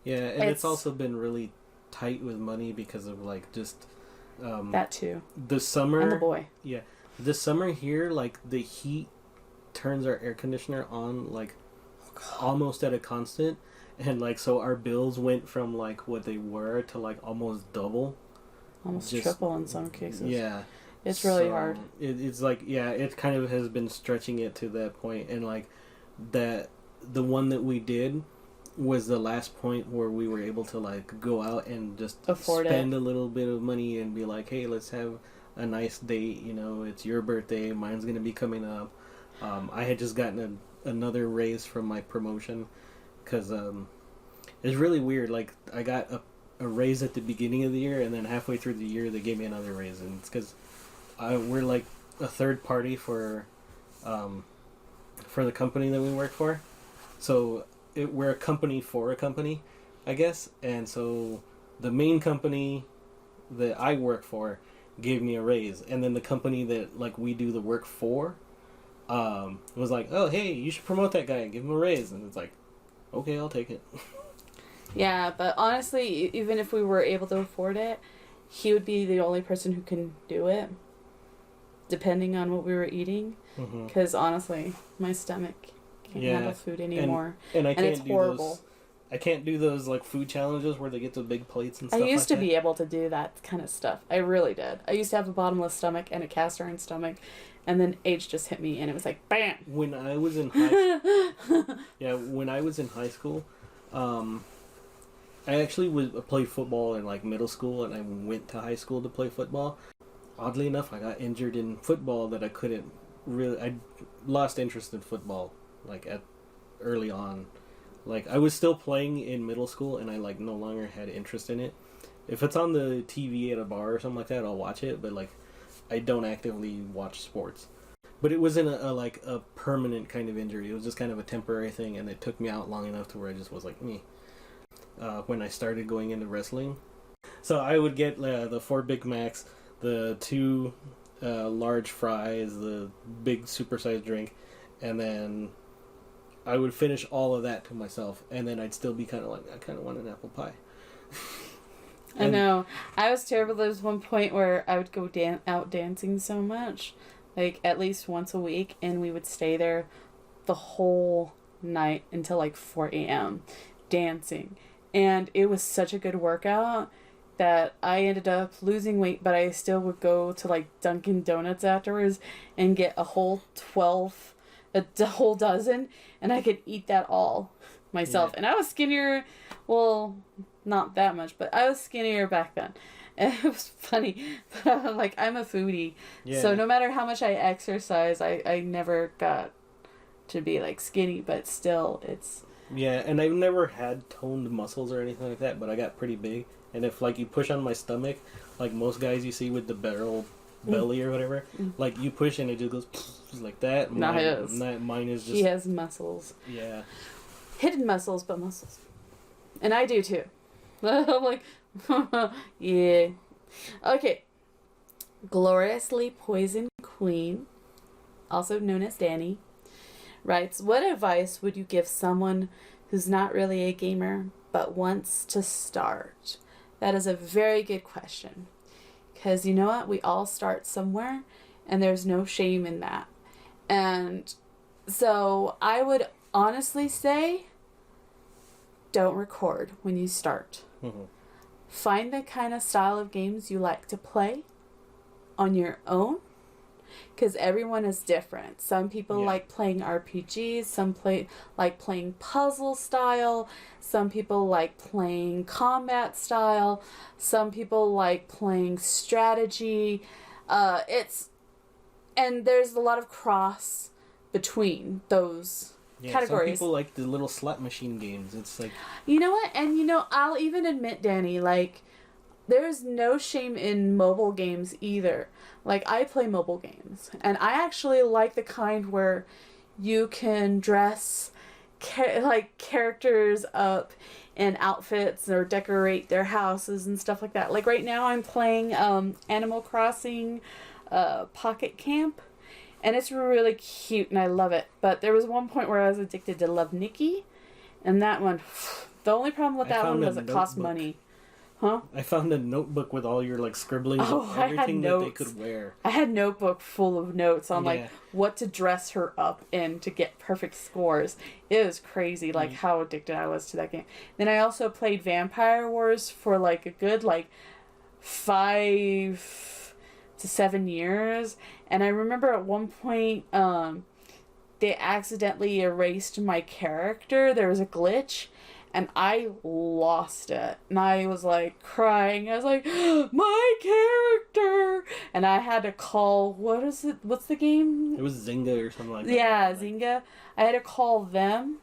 yeah, and it's also been really tight with money because of like just that too. The summer. I'm the boy. Yeah. The summer here, like the heat turns our air conditioner on like almost at a constant, and like so our bills went from like what they were to like almost double, almost triple in some cases. Yeah, it's really hard. It's like, yeah, it kind of has been stretching it to that point, and like that the one that we did was the last point where we were able to like go out and just spend a little bit of money and be like, hey, let's have a nice date, you know, it's your birthday, mine's gonna be coming up. I had just gotten another raise from my promotion because it's really weird. Like, I got a raise at the beginning of the year, and then halfway through the year, they gave me another raise. And it's because we're like a third party for the company that we work for. So we're a company for a company, I guess. And so the main company that I work for gave me a raise, and then the company that like we do the work for was like, oh, hey, you should promote that guy and give him a raise. And it's like, okay, I'll take it. Yeah, but honestly, even if we were able to afford it, he would be the only person who can do it, depending on what we were eating. Because honestly, my stomach can't handle food anymore. And I can't it's horrible. I can't do those like food challenges where they get the big plates and stuff. I used like to be able to do that kind of stuff. I really did. I used to have a bottomless stomach and a cast iron stomach. And then age just hit me, and it was like, bam! When I was in high school, I actually played football in like middle school, and I went to high school to play football. Oddly enough, I got injured in football that I lost interest in football like early on. Like, I was still playing in middle school, and I like no longer had interest in it. If it's on the TV at a bar or something like that, I'll watch it, but like, I don't actively watch sports. But it wasn't a permanent kind of injury. It was just kind of a temporary thing, and it took me out long enough to where I just was like, me. When I started going into wrestling. So I would get the 4 Big Macs, the 2 large fries, the big supersized drink, and then I would finish all of that to myself, and then I'd still be kind of like, I kind of want an apple pie. I know. I was terrible. There was one point where I would go out dancing so much, like at least once a week, and we would stay there the whole night until like 4 a.m. dancing. And it was such a good workout that I ended up losing weight, but I still would go to like Dunkin' Donuts afterwards and get a whole whole dozen, and I could eat that all myself. Yeah. And I was skinnier, well, not that much, but I was skinnier back then. And it was funny. Like, I'm a foodie. Yeah. So no matter how much I exercise, I never got to be like skinny, but still it's... Yeah, and I've never had toned muscles or anything like that, but I got pretty big. And if like you push on my stomach, like most guys you see with the barrel belly or whatever. Like you push and it just goes like that. Mine is just. He has muscles. Yeah. Hidden muscles, but muscles. And I do too. I'm like, yeah. Okay. Gloriously Poisoned Queen, also known as Dani, writes, what advice would you give someone who's not really a gamer but wants to start? That is a very good question. Because you know what? We all start somewhere, and there's no shame in that. And so I would honestly say, don't record when you start. Mm-hmm. Find the kind of style of games you like to play on your own, because everyone is different. Some people like playing RPGs, some like playing puzzle style, some people like playing combat style, some people like playing strategy. And there's a lot of cross between those categories. Some people like the little slot machine games. It's like, you know what? And I'll even admit, Dani, like, there's no shame in mobile games either. Like, I play mobile games, and I actually like the kind where you can dress characters up in outfits or decorate their houses and stuff like that. Like, right now I'm playing Animal Crossing Pocket Camp, and it's really cute, and I love it. But there was one point where I was addicted to Love Nikki, and that one, the only problem with that one was it cost money. Huh? I found a notebook with all your, like, scribblings of everything that they could wear. I had a notebook full of notes on, like, what to dress her up in to get perfect scores. It was crazy, like, how addicted I was to that game. Then I also played Vampire Wars for, like, a good, like, 5 to 7 years. And I remember at one point, they accidentally erased my character. There was a glitch. And I lost it. And I was like crying. I was like, my character! And I had to call, what's the game? It was Zynga or something like that. Yeah, Zynga. I had to call them.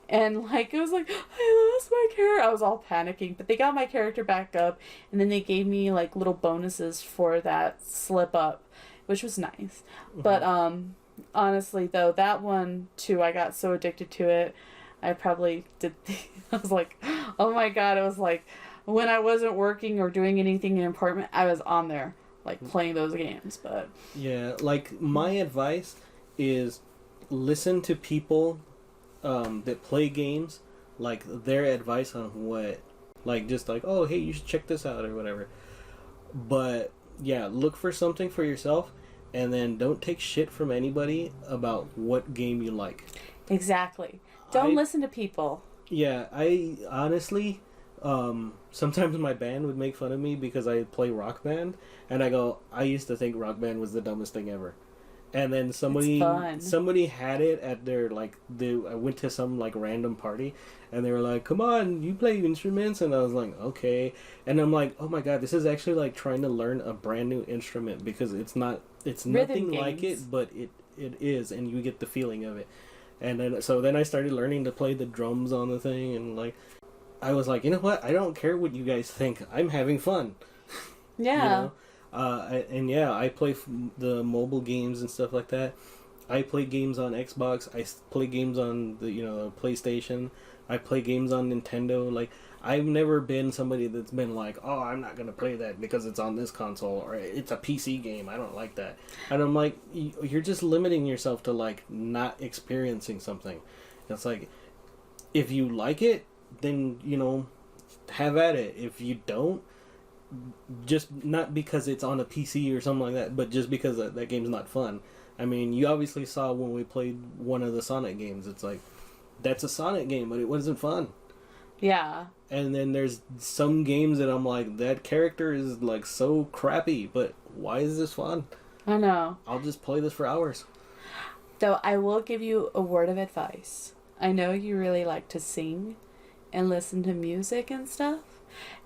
And like, it was like, I lost my character. I was all panicking. But they got my character back up. And then they gave me like little bonuses for that slip up, which was nice. Mm-hmm. But honestly though, that one too, I got so addicted to it. I probably did. I was like, oh my god! It was like when I wasn't working or doing anything in an apartment, I was on there like playing those games. But yeah, like my advice is listen to people that play games, like their advice on what, like just like, oh hey, you should check this out or whatever. But yeah, look for something for yourself, and then don't take shit from anybody about what game you like. Exactly. Don't listen to people. Yeah, I honestly, sometimes my band would make fun of me because I play Rock Band, and I go, I used to think Rock Band was the dumbest thing ever. And then somebody had it at their, like, I went to some, like, random party, and they were like, come on, you play instruments? And I was like, okay. And I'm like, oh my god, this is actually like trying to learn a brand new instrument, because it's nothing like it, but it is, and you get the feeling of it. And then I started learning to play the drums on the thing, and like, I was like, you know what? I don't care what you guys think. I'm having fun. Yeah. I play the mobile games and stuff like that. I play games on Xbox. I play games on the PlayStation. I play games on Nintendo. Like, I've never been somebody that's been like, oh, I'm not gonna play that because it's on this console, or it's a PC game. I don't like that. And I'm like, you're just limiting yourself to like not experiencing something. It's like, if you like it, then have at it. If you don't, just not because it's on a PC or something like that, but just because that game's not fun. I mean, you obviously saw when we played one of the Sonic games. It's like, that's a Sonic game, but it wasn't fun. Yeah. And then there's some games that I'm like, that character is like so crappy, but why is this fun? I know. I'll just play this for hours. Though I will give you a word of advice. I know you really like to sing and listen to music and stuff,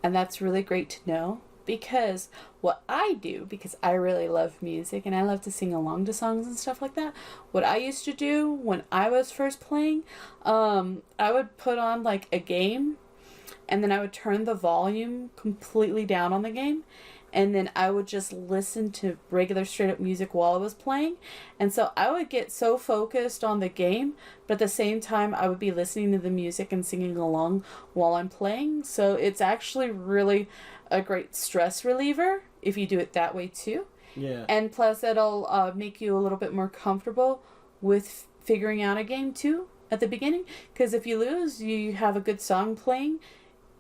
and that's really great to know, because what I do, because I really love music and I love to sing along to songs and stuff like that, what I used to do when I was first playing, I would put on like a game, and then I would turn the volume completely down on the game, and then I would just listen to regular straight up music while I was playing. And so I would get so focused on the game, but at the same time I would be listening to the music and singing along while I'm playing. So it's actually really a great stress reliever if you do it that way too. Yeah. And plus it'll make you a little bit more comfortable with figuring out a game too at the beginning. Because if you lose, you have a good song playing,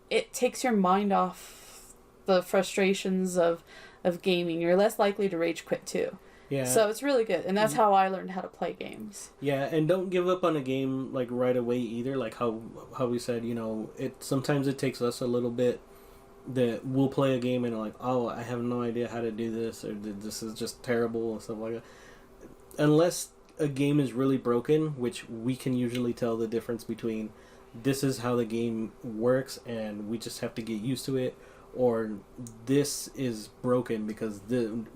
it takes your mind off the frustrations of gaming. You're less likely to rage quit too. Yeah. So it's really good, and that's how I learned how to play games. Yeah, and don't give up on a game like right away either. Like how we said, you know, sometimes it takes us a little bit that we'll play a game and like, oh, I have no idea how to do this, or this is just terrible and stuff like that. Unless a game is really broken, which we can usually tell the difference between this is how the game works and we just have to get used to it, or this is broken because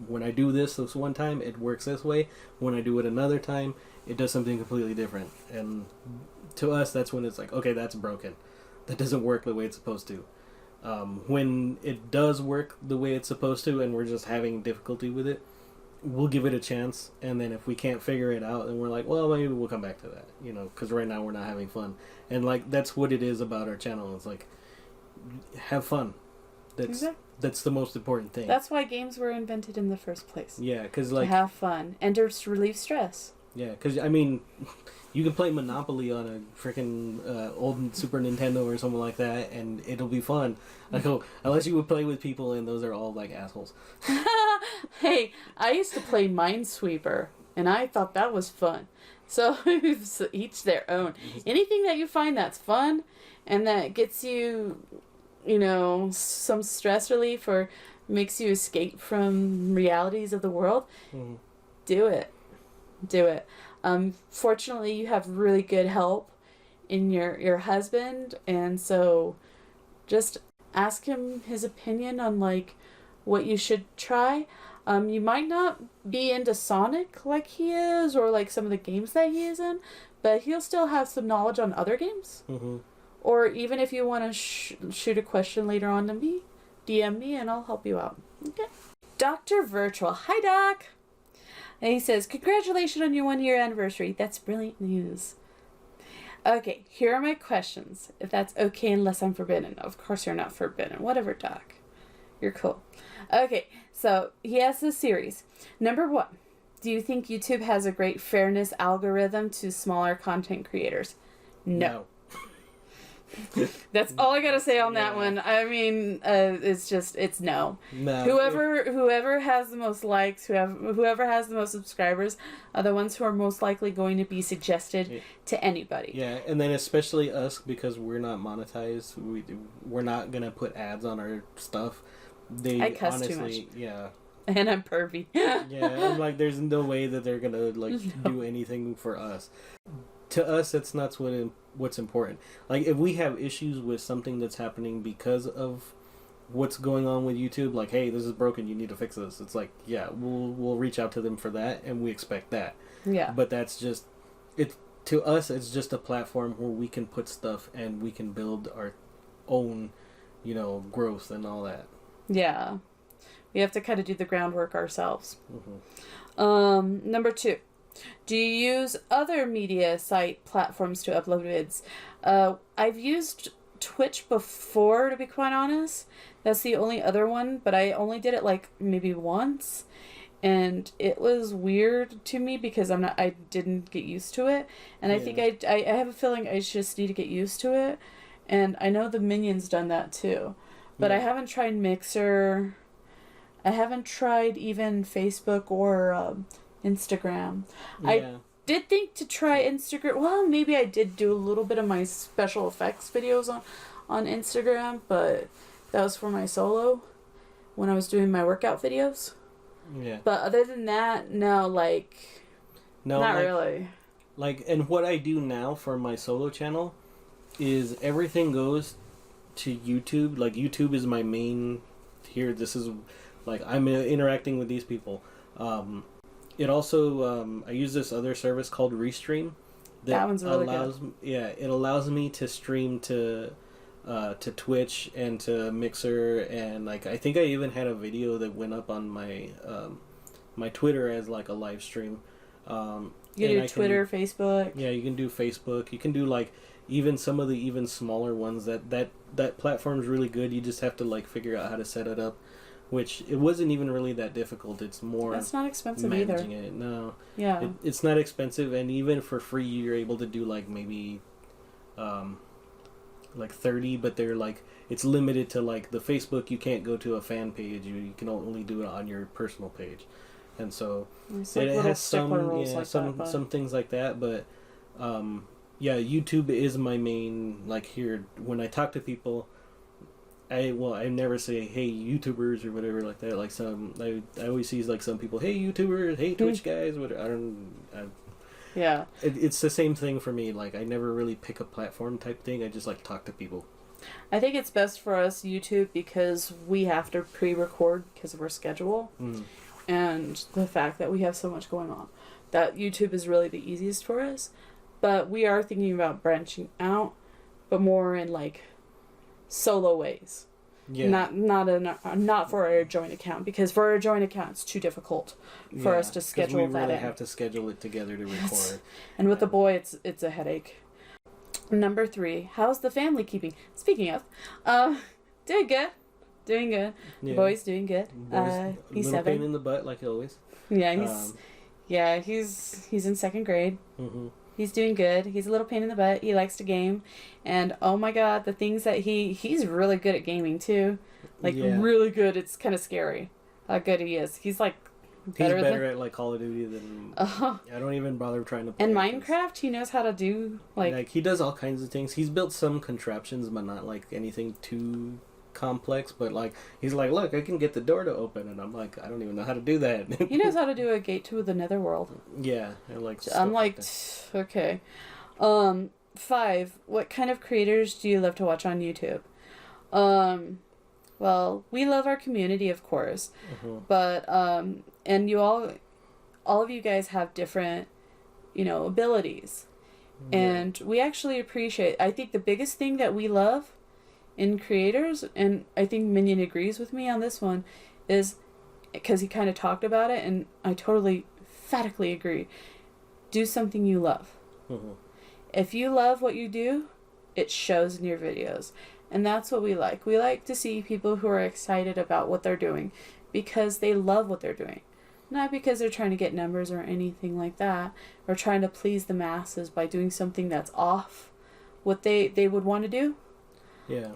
when I do this one time, it works this way. When I do it another time, it does something completely different. And to us, that's when it's like, okay, that's broken. That doesn't work the way it's supposed to. When it does work the way it's supposed to and we're just having difficulty with it, we'll give it a chance. And then if we can't figure it out, then we're like, well, maybe we'll come back to that. You know, because right now we're not having fun. And like, that's what it is about our channel. It's like, have fun. That's the most important thing. That's why games were invented in the first place. Yeah, because like... to have fun and to relieve stress. Yeah, because, I mean, you can play Monopoly on a freaking old Super Nintendo or something like that, and it'll be fun. Like, unless you would play with people, and those are all, like, assholes. Hey, I used to play Minesweeper, and I thought that was fun. So, each their own. Anything that you find that's fun, and that gets you... you know, some stress relief or makes you escape from realities of the world, do it. Do it. Fortunately, you have really good help in your husband, and so just ask him his opinion on, like, what you should try. You might not be into Sonic like he is, or, like, some of the games that he is in, but he'll still have some knowledge on other games. Mm-hmm. Or even if you want to shoot a question later on to me, DM me and I'll help you out. Okay. Dr. Virtual. Hi, Doc. And he says, congratulations on your 1-year anniversary. That's brilliant news. Okay, here are my questions. If that's okay, unless I'm forbidden. Of course you're not forbidden. Whatever, Doc. You're cool. Okay, so he has this series. Number 1. Do you think YouTube has a great fairness algorithm to smaller content creators? No. That's all I gotta say on that one. I mean, it's no. Whoever has the most likes, whoever has the most subscribers, are the ones who are most likely going to be suggested to anybody. Yeah, and then especially us, because we're not monetized, we're not gonna put ads on our stuff. I cuss honestly, too much. Yeah. And I'm pervy. Yeah, I'm like, there's no way that they're gonna do anything for us. To us, that's not what's important. Like, if we have issues with something that's happening because of what's going on with YouTube, like, hey, this is broken, you need to fix this. It's like, yeah, we'll reach out to them for that, and we expect that. Yeah. But that's just to us, it's just a platform where we can put stuff and we can build our own, growth and all that. Yeah. We have to kind of do the groundwork ourselves. Mm-hmm. Number 2. Do you use other media site platforms to upload vids? I've used Twitch before, to be quite honest. That's the only other one, but I only did it like maybe once, and it was weird to me because I didn't get used to it, and I think I have a feeling I just need to get used to it, and I know the Minion's done that too, but I haven't tried Mixer. I haven't tried even Facebook or Instagram. Yeah. I did think to try Instagram. Well, maybe I did do a little bit of my special effects videos on Instagram, but that was for my solo when I was doing my workout videos. Yeah. But other than that, no, not really. And what I do now for my solo channel is everything goes to YouTube. Like, YouTube is my main here. This is I'm interacting with these people. It also, I use this other service called Restream. That one's really good. Yeah, it allows me to stream to to Twitch and to Mixer, and like I think I even had a video that went up on my my Twitter as like a live stream. You do Twitter, Facebook. Yeah, you can do Facebook. You can do like even some of the even smaller ones. That platform's really good. You just have to like figure out how to set it up, which it wasn't even really that difficult. It's more that's not expensive managing either. it. No, yeah, it's not expensive, and even for free, you're able to do like maybe like 30, but they're like it's limited to like the Facebook. You can't go to a fan page. You can only do it on your personal page. And so like it has some like some things like that, but yeah, YouTube is my main, like, here when I talk to people, I never say hey YouTubers or whatever like that. Like I always see like some people, hey YouTubers, hey Twitch guys, yeah. It's the same thing for me. Like I never really pick a platform type thing. I just like talk to people. I think it's best for us YouTube because we have to pre-record because of our schedule. And the fact that we have so much going on, that YouTube is really the easiest for us. But we are thinking about branching out, but more in like solo ways. Yeah. Not for our joint account, because for our joint account it's too difficult for us to schedule that. We really have to schedule it together to record. And with the boy, it's a headache. Number 3, how's the family keeping? Speaking of, doing good. Doing good. Yeah. Boy's doing good. He's 7. Pain in the butt, like always. Yeah, he's in 2nd grade. Mm-hmm. He's doing good. He's a little pain in the butt. He likes to game, and oh my god, the things that he's really good at gaming too, like really good. It's kind of scary how good he is. He's like better at like Call of Duty than I don't even bother trying to play. And Minecraft, he knows how to do like he does all kinds of things. He's built some contraptions, but not like anything too complex, but like he's like, look, I can get the door to open, and I'm like, I don't even know how to do that. He knows how to do a gate to the netherworld. Yeah, and like I'm like okay. 5, what kind of creators do you love to watch on YouTube? Well, we love our community, of course, but and you all of you guys have different, abilities, and we actually appreciate. I think the biggest thing that we love in creators, and I think Minion agrees with me on this one, is because he kind of talked about it, and I totally emphatically agree. Do something you love. If you love what you do, it shows in your videos, and that's what we like. We like to see people who are excited about what they're doing because they love what they're doing, not because they're trying to get numbers or anything like that, or trying to please the masses by doing something that's off what they would want to do. Yeah.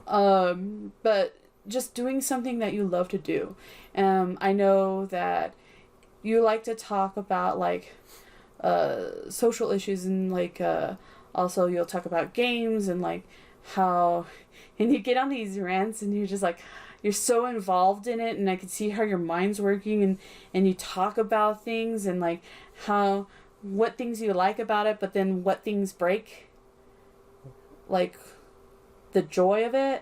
But just doing something that you love to do. I know that you like to talk about like social issues, and like also you'll talk about games and like how, and you get on these rants and you're just like, you're so involved in it, and I can see how your mind's working, and you talk about things and like what things you like about it, but then what things break, like the joy of it,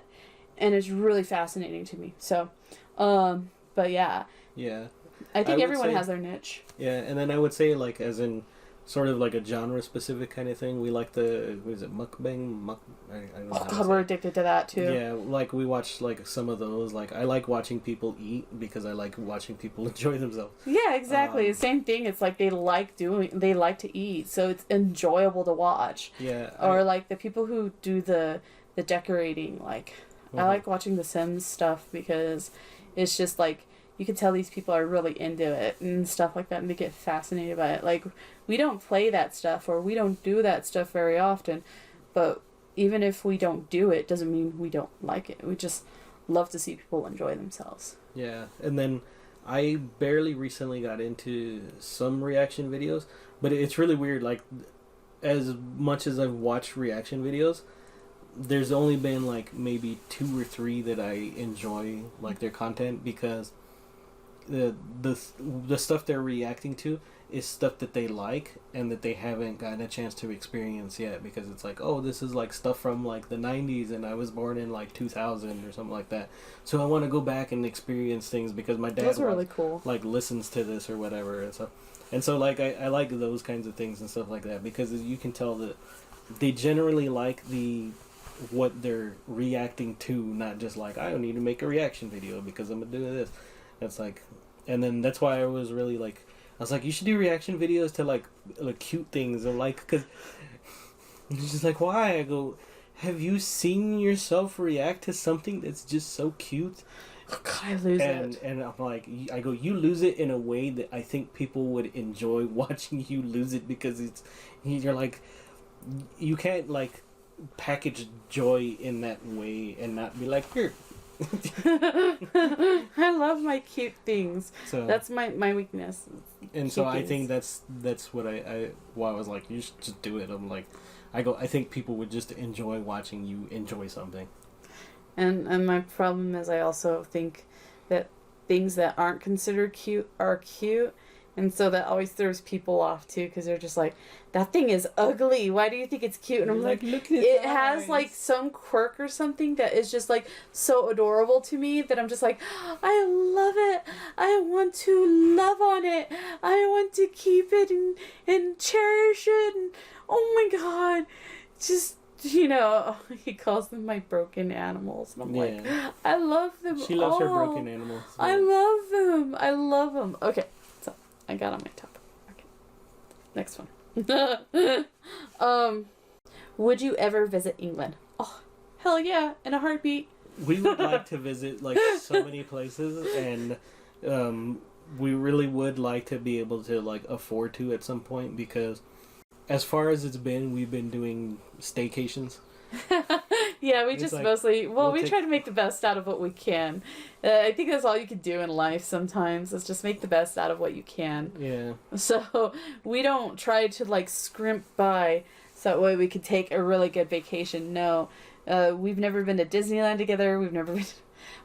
and it's really fascinating to me. So, but yeah. Yeah. I think everyone has their niche. Yeah, and then I would say, like, as in sort of like a genre-specific kind of thing, we like Mukbang? I don't know. Oh god, we're addicted to that too. Yeah, like we watch like some of those. Like I like watching people eat because I like watching people enjoy themselves. Yeah, exactly. Same thing. It's like they like to eat, so it's enjoyable to watch. Yeah. Or like the people who do the decorating, like I like watching the Sims stuff because it's just like you can tell these people are really into it and stuff like that, and they get fascinated by it. Like we don't play that stuff, or we don't do that stuff very often, but even if we don't do it doesn't mean we don't like it. We just love to see people enjoy themselves. Yeah. And then I barely recently got into some reaction videos, but it's really weird. Like as much as I've watched reaction videos, there's only been like maybe 2 or 3 that I enjoy like their content, because the stuff they're reacting to is stuff that they like and that they haven't gotten a chance to experience yet, because it's like, oh, this is like stuff from like the 90s and I was born in like 2000 or something like that, so I want to go back and experience things because my dad really cool. Like listens to this or whatever, and so like I like those kinds of things and stuff like that, because you can tell that they generally like the what they're reacting to, not just like, I don't need to make a reaction video because I'm gonna do this. That's like, and then that's why I was really like, I was like, you should do reaction videos to like cute things, or like, because it's just like, why? I go, have you seen yourself react to something that's just so cute? Oh, God, I lose it. And I'm like, I go, you lose it in a way that I think people would enjoy watching you lose it, because you're like, you can't like package joy in that way and not be like, here. I love my cute things. So that's my weakness. And so I think that's what I was like, you should just do it. I'm like, I think people would just enjoy watching you enjoy something. And my problem is, I also think that things that aren't considered cute are cute. And so that always throws people off too, because they're just like, that thing is ugly. Why do you think it's cute? And I'm like, look at it has like some quirk or something that is just like so adorable to me that I'm just like, I love it. I want to love on it. I want to keep it and cherish it. And, oh my God, just, you know, he calls them my broken animals. And I'm like, I love them. She loves her broken animals. So. I love them. I love them. Okay. I got on my top. Okay. Next one. Would you ever visit England? Oh, hell yeah, in a heartbeat. We would like to visit like so many places, and we really would like to be able to like afford to at some point, because as far as it's been, we've been doing staycations. Yeah, we just like, mostly, we try to make the best out of what we can. I think that's all you can do in life sometimes, is just make the best out of what you can. Yeah. So we don't try to like scrimp by so that way we could take a really good vacation. No. We've never been to Disneyland together.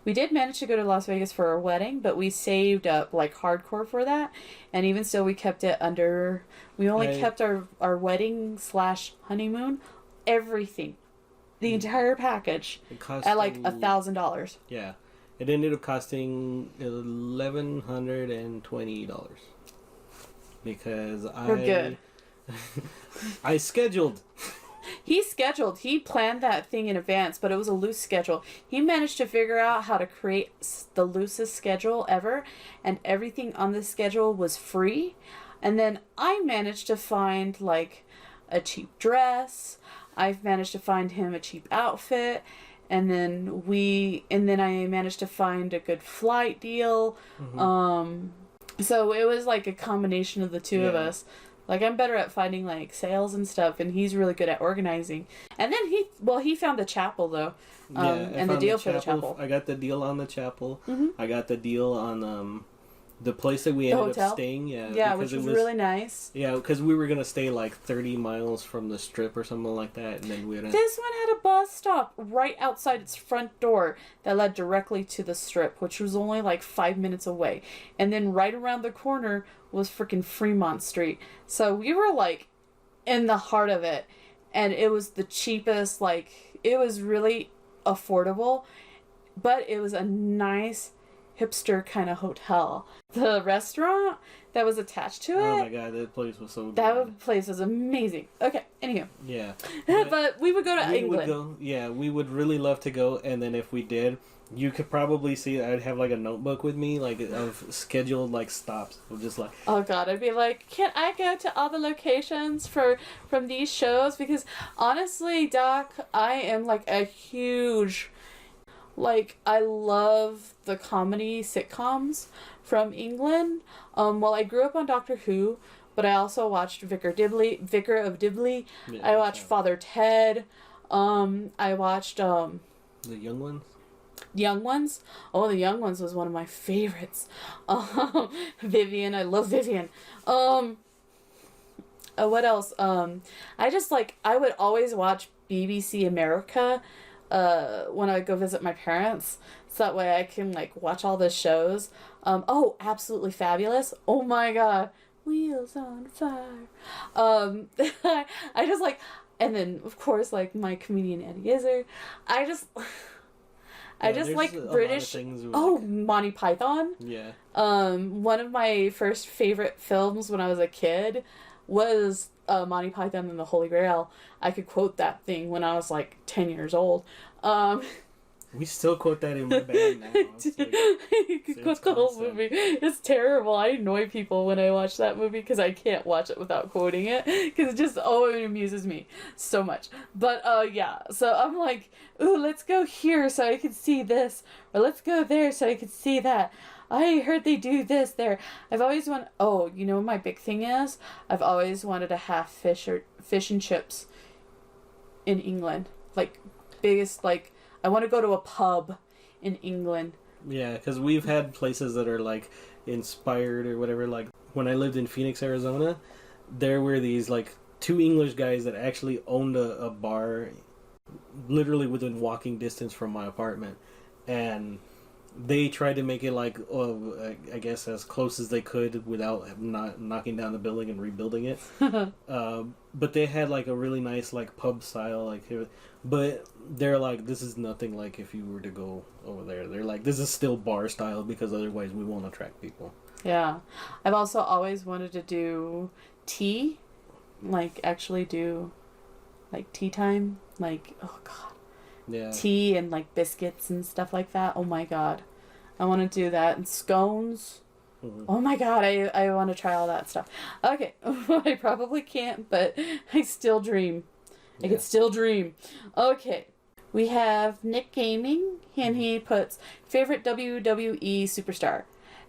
We did manage to go to Las Vegas for our wedding, but we saved up like hardcore for that. And even still, we kept it under, we only kept our wedding / honeymoon, everything. The entire package at like $1,000. Yeah, it ended up costing $1,120 because We're good. I scheduled. He planned that thing in advance, but it was a loose schedule. He managed to figure out how to create the loosest schedule ever, and everything on the schedule was free. And then I managed to find like a cheap dress. I've managed to find him a cheap outfit, and then I managed to find a good flight deal. Mm-hmm. So it was like a combination of the two of us. Like, I'm better at finding like sales and stuff, and he's really good at organizing. And then he found the chapel though, and the deal for the chapel. I got the deal on the chapel. Mm-hmm. I got the deal on the place that we ended up staying, which was really nice. Yeah, because we were gonna stay like 30 miles from the Strip or something like that, and then we. This one had a bus stop right outside its front door that led directly to the Strip, which was only like 5 minutes away, and then right around the corner was freaking Fremont Street. So we were like in the heart of it, and it was the cheapest. Like, it was really affordable, but it was a nice hipster kind of hotel. The restaurant that was attached to it. Oh my God, that place was so good. That place was amazing. Okay, anywho. Yeah. But we would go to England. We would really love to go, and then if we did, you could probably see I'd have like a notebook with me, like of scheduled like stops. Of just like, oh God, I'd be like, can I go to all the locations from these shows? Because honestly, Doc, I am like a huge, like, I love the comedy sitcoms from England. Well, I grew up on Doctor Who, but I also watched Vicar of Dibley. Yeah, I watched Father Ted. I watched The Young Ones. Young Ones? Oh, The Young Ones was one of my favorites. Vivian, I love Vivian. What else? I would always watch BBC America when I go visit my parents, so that way I can like watch all the shows. Absolutely Fabulous. Oh my God. Wheels on Fire. I just like, and then of course like my comedian Eddie Izzard. I just like British. Monty Python. Yeah. One of my first favorite films when I was a kid was Monty Python and the Holy Grail, I could quote that thing when I was like 10 years old. We still quote that in my band now. You could quote the whole movie. It's terrible. I annoy people when I watch that movie because I can't watch it without quoting it because it just it amuses me so much. But yeah, so I'm like, ooh, let's go here so I can see this, or let's go there so I can see that. I heard they do this there. I've always wanted. Oh, you know what my big thing is? I've always wanted to have fish and chips in England. Like biggest like. I want to go to a pub in England. Yeah, because we've had places that are like inspired or whatever. Like when I lived in Phoenix, Arizona, there were these like two English guys that actually owned a bar literally within walking distance from my apartment. And they tried to make it like, I guess as close as they could without not knocking down the building and rebuilding it. But they had like a really nice like pub style, like, but they're like, this is nothing like if you were to go over there. They're like, this is still bar style because otherwise we won't attract people. Yeah. I've also always wanted to do tea, like actually do like tea time, like, oh god. Yeah. Tea and like biscuits and stuff like that. Oh my god. I want to do that. And scones. Mm-hmm. Oh my god, I want to try all that stuff. Okay. I probably can't, but I still dream. I can still dream. Okay. We have Nick Gaming, and he puts favorite WWE superstar.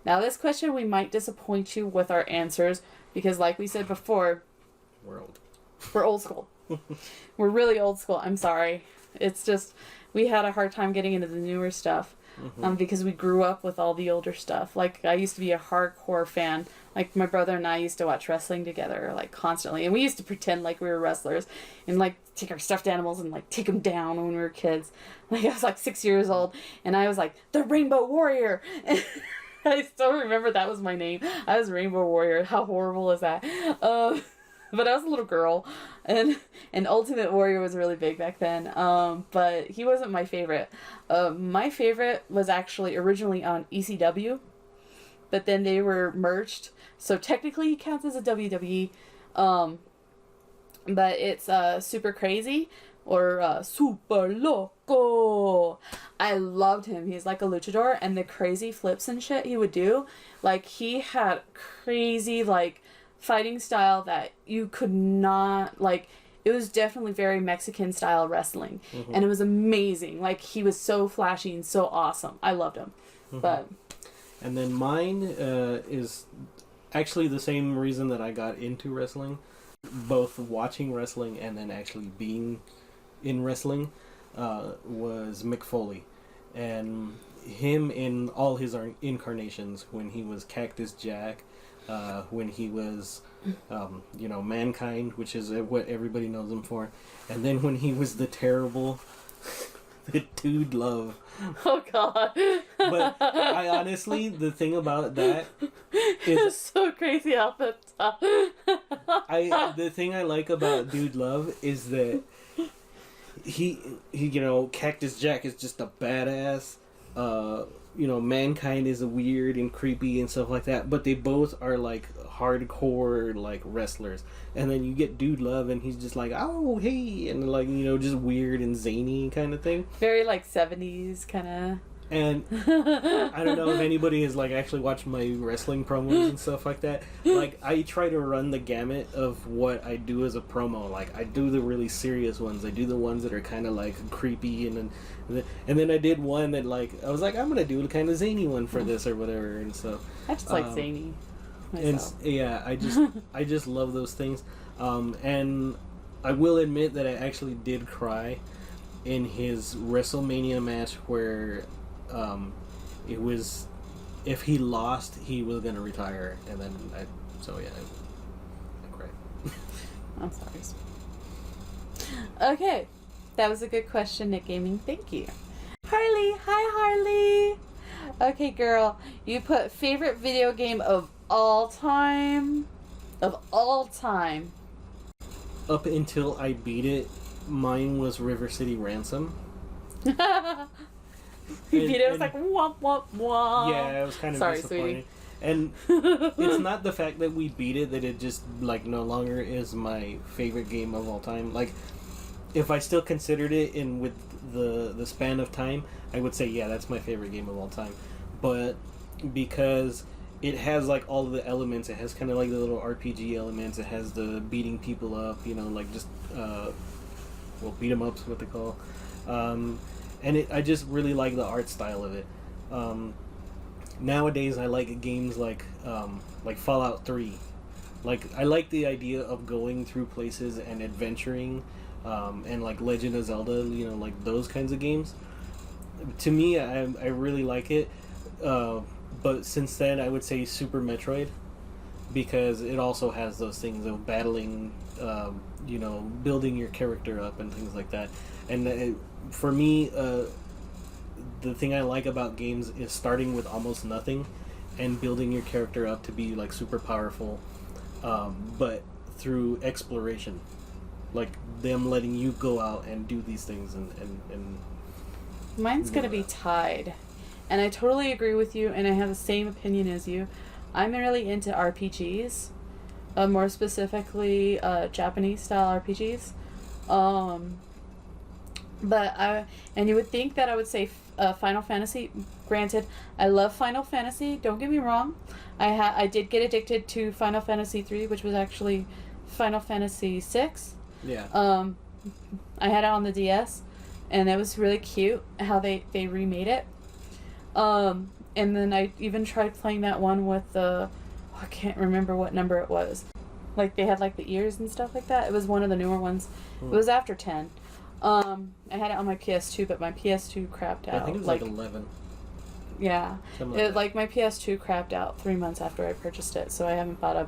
Now this question we might disappoint you with our answers because like we said before, we're old school. We're really old school. I'm sorry. It's just, we had a hard time getting into the newer stuff because we grew up with all the older stuff. Like, I used to be a hardcore fan. Like, my brother and I used to watch wrestling together, like, constantly. And we used to pretend like we were wrestlers and, like, take our stuffed animals and, like, take them down when we were kids. Like, I was, like, 6 years old, and I was, like, the Rainbow Warrior. I still remember that was my name. I was Rainbow Warrior. How horrible is that? But I was a little girl, and Ultimate Warrior was really big back then, but he wasn't my favorite. My favorite was actually originally on ECW, but then they were merged, so technically he counts as a WWE, but it's Super Crazy, or Super Loco. I loved him. He's like a luchador, and the crazy flips and shit he would do, like, he had crazy, like, fighting style that you could not, like, it was definitely very Mexican style wrestling, and it was amazing. Like, he was so flashy and so awesome. I loved him. But and then mine is actually the same reason that I got into wrestling, both watching wrestling and then actually being in wrestling, was Mick Foley. And him in all his incarnations, when he was Cactus Jack, when he was, Mankind, which is what everybody knows him for, and then when he was the terrible, the Dude Love. Oh god! But I honestly, the thing about that is it's so crazy off the top. the thing I like about Dude Love is that he Cactus Jack is just a badass. Mankind is weird and creepy and stuff like that, but they both are like hardcore like wrestlers. And then you get Dude Love and he's just like, oh hey, and like, just weird and zany kind of thing. Very like 70s kind of. And I don't know if anybody has like actually watched my wrestling promos and stuff like that. Like, I try to run the gamut of what I do as a promo. Like, I do the really serious ones. I do the ones that are kind of like creepy, and then I did one that like I was like, I'm gonna do a kind of zany one for this or whatever. And so I just like zany myself. And yeah, I just love those things. And I will admit that I actually did cry in his WrestleMania match where it was, if he lost, he was gonna retire, and then I cried. I'm sorry. Okay, that was a good question, Nick Gaming. Thank you, Harley. Hi, Harley. Okay, girl, you put favorite video game of all time. Of all time. Up until I beat it, mine was River City Ransom. You beat it. It was like womp womp womp. Yeah, it was kind of disappointing. And it's not the fact that we beat it that it just like no longer is my favorite game of all time. Like, if I still considered it in with the span of time, I would say yeah, that's my favorite game of all time. But because it has like all of the elements, it has kind of like the little RPG elements. It has the beating people up, you know, like just beat 'em ups, what they call. And I just really like the art style of it. Nowadays, I like games like Fallout 3. Like, I like the idea of going through places and adventuring, and like Legend of Zelda, you know, like those kinds of games. To me, I really like it. But since then, I would say Super Metroid, because it also has those things of battling, you know, building your character up and things like that. And for me, the thing I like about games is starting with almost nothing and building your character up to be like super powerful, but through exploration, like them letting you go out and do these things and Mine's gonna be tied, and I totally agree with you, and I have the same opinion as you. I'm really into RPGs, more specifically Japanese style RPGs. And you would think that I would say Final Fantasy. Granted, I love Final Fantasy. Don't get me wrong. I did get addicted to Final Fantasy 3, which was actually Final Fantasy 6. Yeah. I had it on the DS, and it was really cute how they remade it. And then I even tried playing that one with I can't remember what number it was. Like, they had like the ears and stuff like that. It was one of the newer ones. It was after 10. I had it on my PS2, but my PS2 crapped out. I think it was like 11. Yeah. Like my PS2 crapped out 3 months after I purchased it, so I haven't bought a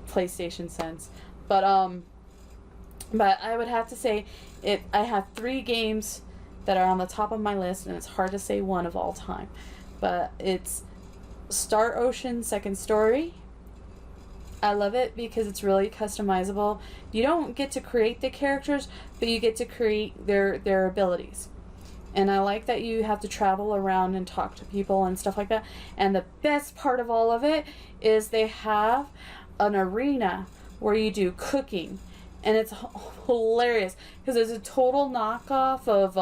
PlayStation since. But I would have to say I have 3 games that are on the top of my list, and it's hard to say one of all time. But it's Star Ocean Second Story. I love it because it's really customizable. You don't get to create the characters, but you get to create their abilities. And I like that you have to travel around and talk to people and stuff like that. And the best part of all of it is they have an arena where you do cooking. And it's hilarious because it's a total knockoff of,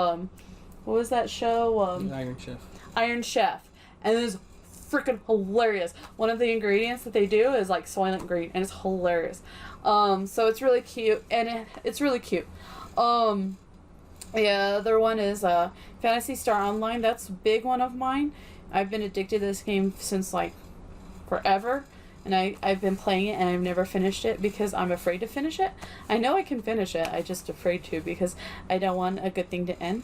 what was that show? Iron Chef. Iron Chef. And it's freaking hilarious. One of the ingredients that they do is like Soylent Green, and it's hilarious. So it's really cute, and it's really cute. Yeah, the other one is Phantasy Star Online. That's a big one of mine. I've been addicted to this game since like forever, and I've been playing it, and I've never finished it because I'm afraid to finish it. I know I can finish it, I'm just afraid to because I don't want a good thing to end.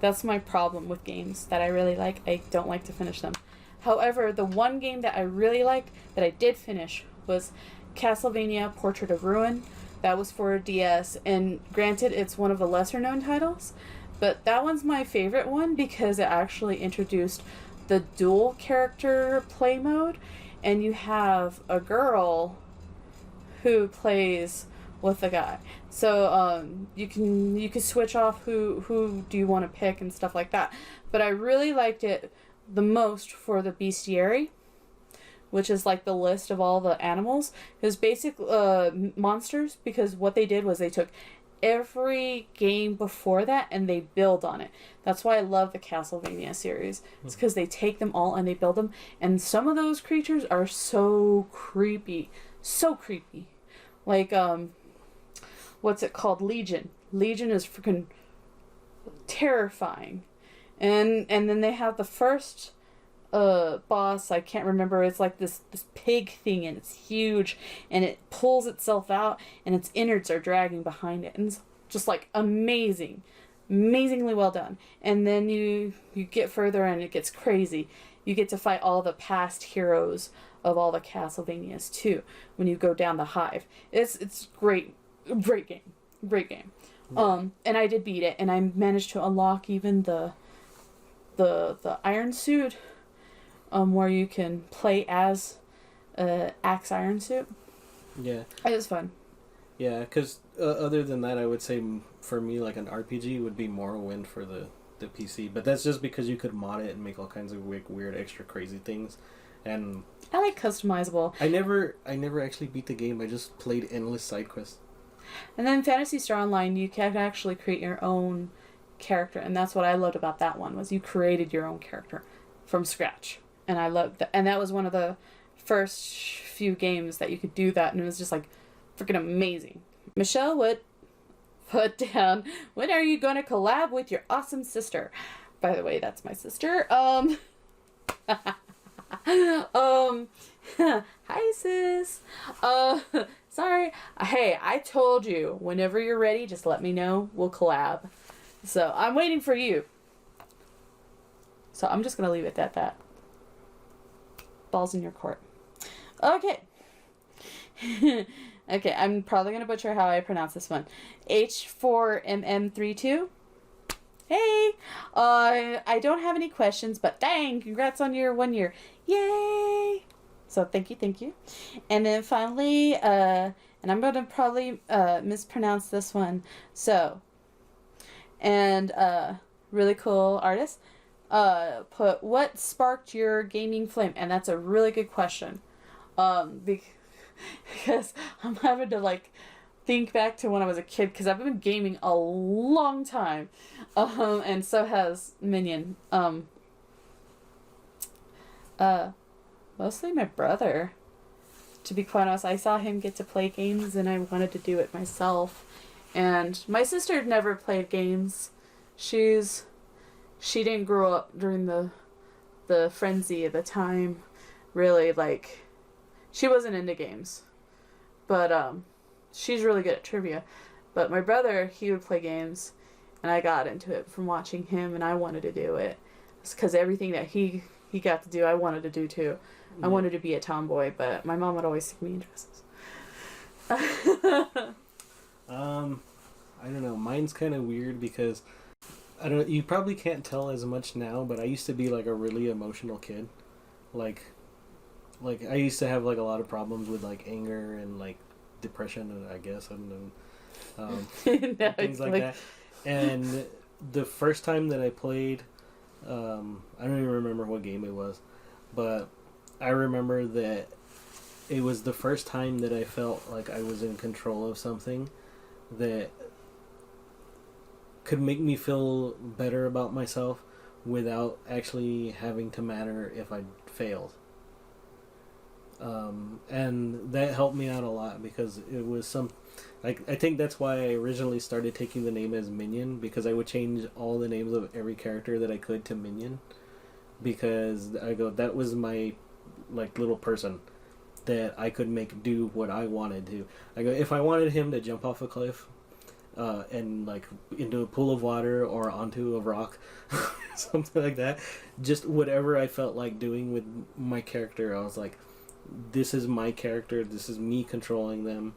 That's my problem with games that I really like. I don't like to finish them. However, the one game that I really liked that I did finish was Castlevania Portrait of Ruin. That was for DS, and granted, it's one of the lesser known titles, but that one's my favorite one because it actually introduced the dual character play mode, and you have a girl who plays with a guy. So you can switch off who do you want to pick and stuff like that. But I really liked it the most for the bestiary, which is like the list of all the animals. It was basic monsters, because what they did was they took every game before that and they build on it. That's why I love the Castlevania series. It's because they take them all and they build them, and some of those creatures are so creepy. So creepy. Like, what's it called? Legion. Legion is freaking terrifying. And then they have the first boss, I can't remember, it's like this pig thing, and it's huge, and it pulls itself out, and its innards are dragging behind it, and it's just like amazingly well done. And then you get further and it gets crazy. You get to fight all the past heroes of all the Castlevanias too when you go down the hive. It's great game. And I did beat it, and I managed to unlock even the iron suit, where you can play as Axe Iron Suit. Yeah. It was fun. Yeah, because other than that, I would say for me, like an RPG would be Morrowind for the PC. But that's just because you could mod it and make all kinds of weird extra crazy things. And I like customizable. I never actually beat the game. I just played endless side quests. And then Phantasy Star Online, you can actually create your own character, and that's what I loved about that one, was you created your own character from scratch. And I loved that. And that was one of the first few games that you could do that, and it was just like freaking amazing. Michelle would put down, when are you going to collab with your awesome sister? By the way, that's my sister. Hi sis. Sorry. Hey, I told you, whenever you're ready, just let me know. We'll collab. So I'm waiting for you. So I'm just gonna leave it at that. Balls in your court. Okay. Okay, I'm probably gonna butcher how I pronounce this one. H4MM32. Hey, I don't have any questions, but dang, congrats on your 1 year. Yay! So thank you. And then finally, and I'm going to probably mispronounce this one. So, and really cool artist, put, what sparked your gaming flame? And that's a really good question. Because I'm having to like think back to when I was a kid, because I've been gaming a long time, and so has Minion. Mostly my brother. To be quite honest, I saw him get to play games, and I wanted to do it myself. And my sister had never played games. She didn't grow up during the frenzy of the time. Really, like, she wasn't into games, but she's really good at trivia. But my brother, he would play games, and I got into it from watching him, and I wanted to do it. It's because everything that he got to do, I wanted to do too. I wanted to be a tomboy, but my mom would always stick me in dresses. I don't know. Mine's kind of weird because I don't. You probably can't tell as much now, but I used to be like a really emotional kid. Like I used to have like a lot of problems with like anger and like depression, I guess, and No, things like that. And the first time that I played, I don't even remember what game it was, but I remember that it was the first time that I felt like I was in control of something that could make me feel better about myself without actually having to matter if I failed. And that helped me out a lot because it was I think that's why I originally started taking the name as Minion, because I would change all the names of every character that I could to Minion, because that was my like little person that I could make do what I wanted to. If I wanted him to jump off a cliff and like into a pool of water or onto a rock, something like that, just whatever I felt like doing with my character, I was like, this is my character, this is me controlling them.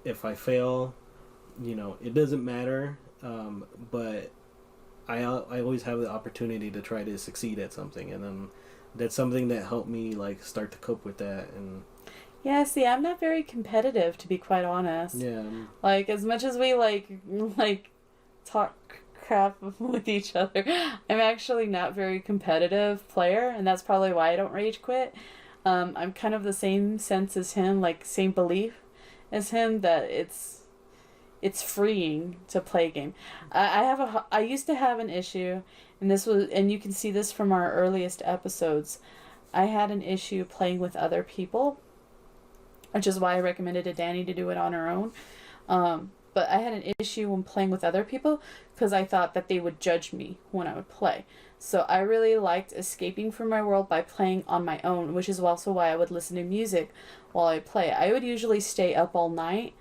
If I fail, it doesn't matter, but I always have the opportunity to try to succeed at something, and then that's something that helped me like start to cope with that. And yeah, see, I'm not very competitive, to be quite honest. Yeah. Like, as much as we like talk crap with each other, I'm actually not very competitive player, and that's probably why I don't rage quit. I'm kind of the same sense as him, like same belief as him, that it's freeing to play a game. I used to have an issue, and you can see this from our earliest episodes. I had an issue playing with other people, which is why I recommended to Dani to do it on her own. But I had an issue when playing with other people because I thought that they would judge me when I would play. So I really liked escaping from my world by playing on my own, which is also why I would listen to music while I play. I would usually stay up all night,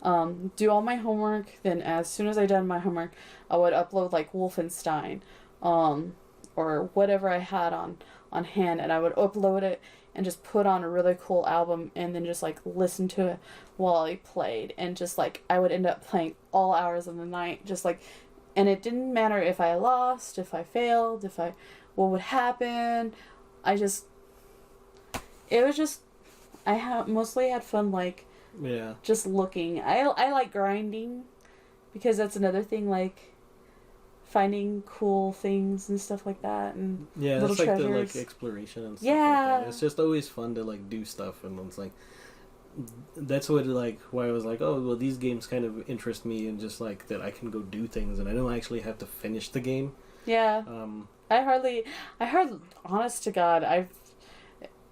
do all my homework, then as soon as I done my homework, I would upload like Wolfenstein, or whatever I had on hand, and I would upload it and just put on a really cool album and then just like listen to it while I played, and just like I would end up playing all hours of the night, just like, and it didn't matter if I lost, if I failed, what would happen. I mostly had fun, like, yeah, just looking. I like grinding, because that's another thing, like, finding cool things and stuff like that, and yeah, little it's like treasures. the like exploration and stuff Yeah. like that. It's just always fun to like do stuff, and it's like that's what like why I was like, oh well, these games kind of interest me, and just like that I can go do things, and I don't actually have to finish the game. Yeah. I hardly, honest to God,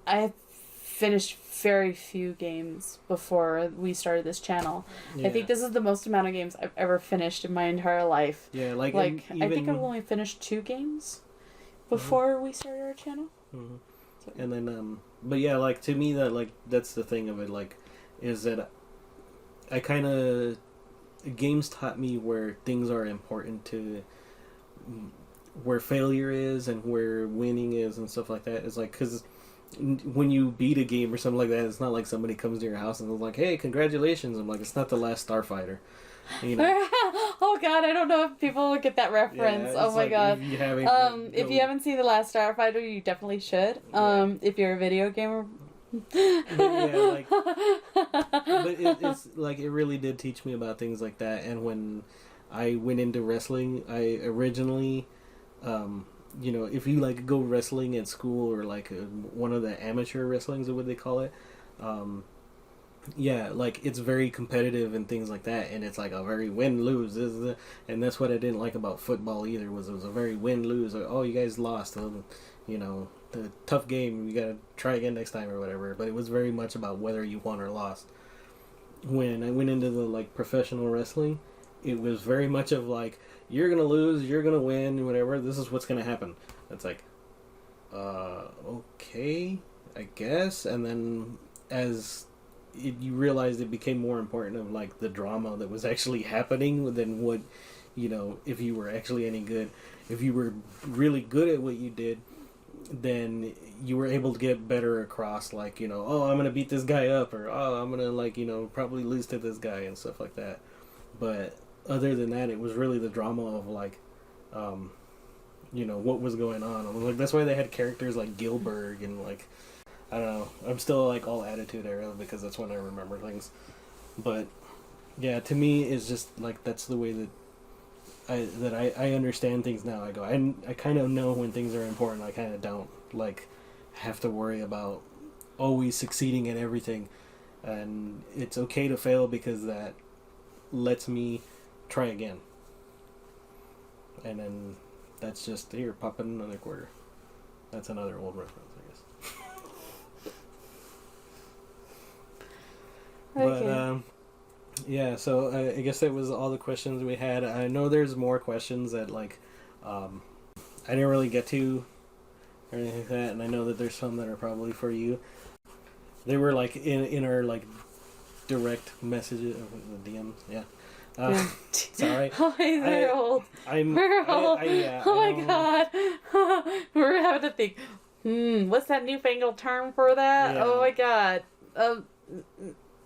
I've finished very few games before we started this channel. Yeah. I think this is the most amount of games I've ever finished in my entire life. Yeah, like I even... think I've only finished 2 games before we started our channel. Mm-hmm. So. And then, but yeah, like to me that like that's the thing of it, like, is that I kind of games taught me where things are important to. Where failure is and where winning is and stuff like that. It's like, because when you beat a game or something like that, it's not like somebody comes to your house and is like, hey, congratulations. I'm like, it's not the last Starfighter. You know? Oh God, I don't know if people will get that reference. Yeah, oh my like God. If you haven't seen The Last Starfighter, you definitely should. If you're a video gamer. But it's like, it really did teach me about things like that. And when I went into wrestling, I originally... you know, if you like go wrestling at school or like one of the amateur wrestlings or what they call it, yeah, like it's very competitive and things like that, and it's like a very win-lose, and that's what I didn't like about football either, was it was a very win-lose, like, oh, you guys lost, you know, the tough game, you gotta try again next time or whatever, but it was very much about whether you won or lost. When I went into the like professional wrestling, it was very much of like, you're gonna lose, you're gonna win, whatever, this is what's gonna happen. It's like, okay, I guess. And then as you realized, it became more important of like the drama that was actually happening than what, you know, if you were actually any good. If you were really good at what you did, then you were able to get better across, like, you know, oh, I'm gonna beat this guy up, or oh, I'm gonna, like, you know, probably lose to this guy and stuff like that. But other than that, it was really the drama of like, you know, what was going on. I was like, that's why they had characters like Gilbert and like, I don't know. I'm still like all Attitude Era because that's when I remember things. But yeah, to me, it's just like that's the way that I understand things now. I go, I kind of know when things are important. I kind of don't like have to worry about always succeeding at everything, and it's okay to fail because that lets me try again. And then that's just, here, pop in another quarter. That's another old reference, I guess. Okay. But yeah, so I guess that was all the questions we had. I know there's more questions that like I didn't really get to or anything like that, and I know that there's some that are probably for you. They were like in our like direct messages, the DMs, yeah. Sorry. Oh, they're old. We're old. Yeah, oh my God. We're having to think. What's that newfangled term for that? Yeah. Oh my God.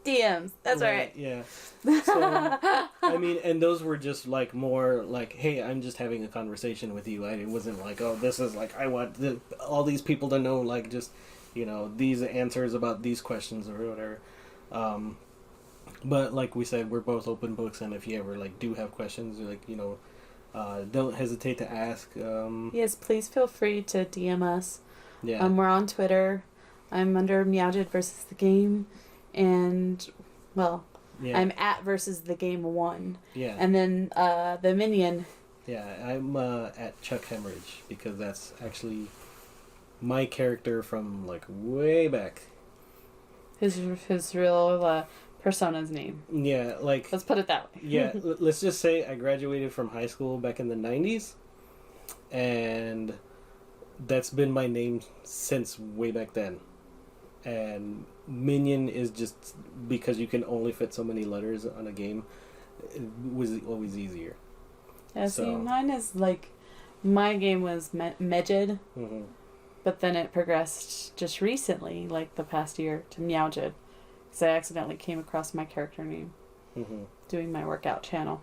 DMs. That's right. Yeah. So, I mean, and those were just like more like, hey, I'm just having a conversation with you. It wasn't like, oh, this is like, I want all these people to know, like, just, you know, these answers about these questions or whatever. But like we said, we're both open books, and if you ever like do have questions, like, you know, don't hesitate to ask. Yes, please feel free to DM us. Yeah. We're on Twitter. I'm under Meowjed versus the game, and well, yeah. I'm at versus the game 1. Yeah. And then the minion. Yeah, I'm at Chuck Hemorrhage because that's actually my character from like way back. His real persona's name. Yeah, like... Let's put it that way. Yeah, let's just say I graduated from high school back in the 90s, and that's been my name since way back then. And Minion is just because you can only fit so many letters on a game, it was always easier. Yeah, see, mine is like... My game was Mejed, but then it progressed just recently, like the past year, to Meowjed. Because I accidentally came across my character name doing my workout channel.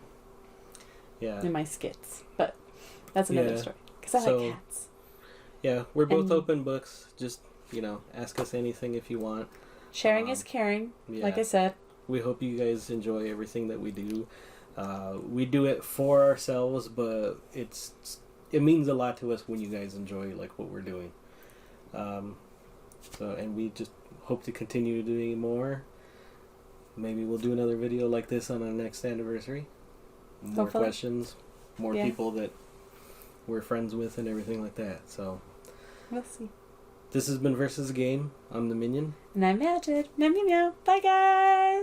Yeah. In my skits. But that's another story. Because I like cats. Yeah, we're both open books. Just, you know, ask us anything if you want. Sharing is caring, like I said. We hope you guys enjoy everything that we do. We do it for ourselves, but it means a lot to us when you guys enjoy like what we're doing. And we just hope to continue doing more. Maybe we'll do another video like this on our next anniversary. More Hopefully. Questions, more people that we're friends with, and everything like that. So We'll see. this has been Versus Game. I'm the Minion. And I'm Magic. Meow meow meow. Bye guys.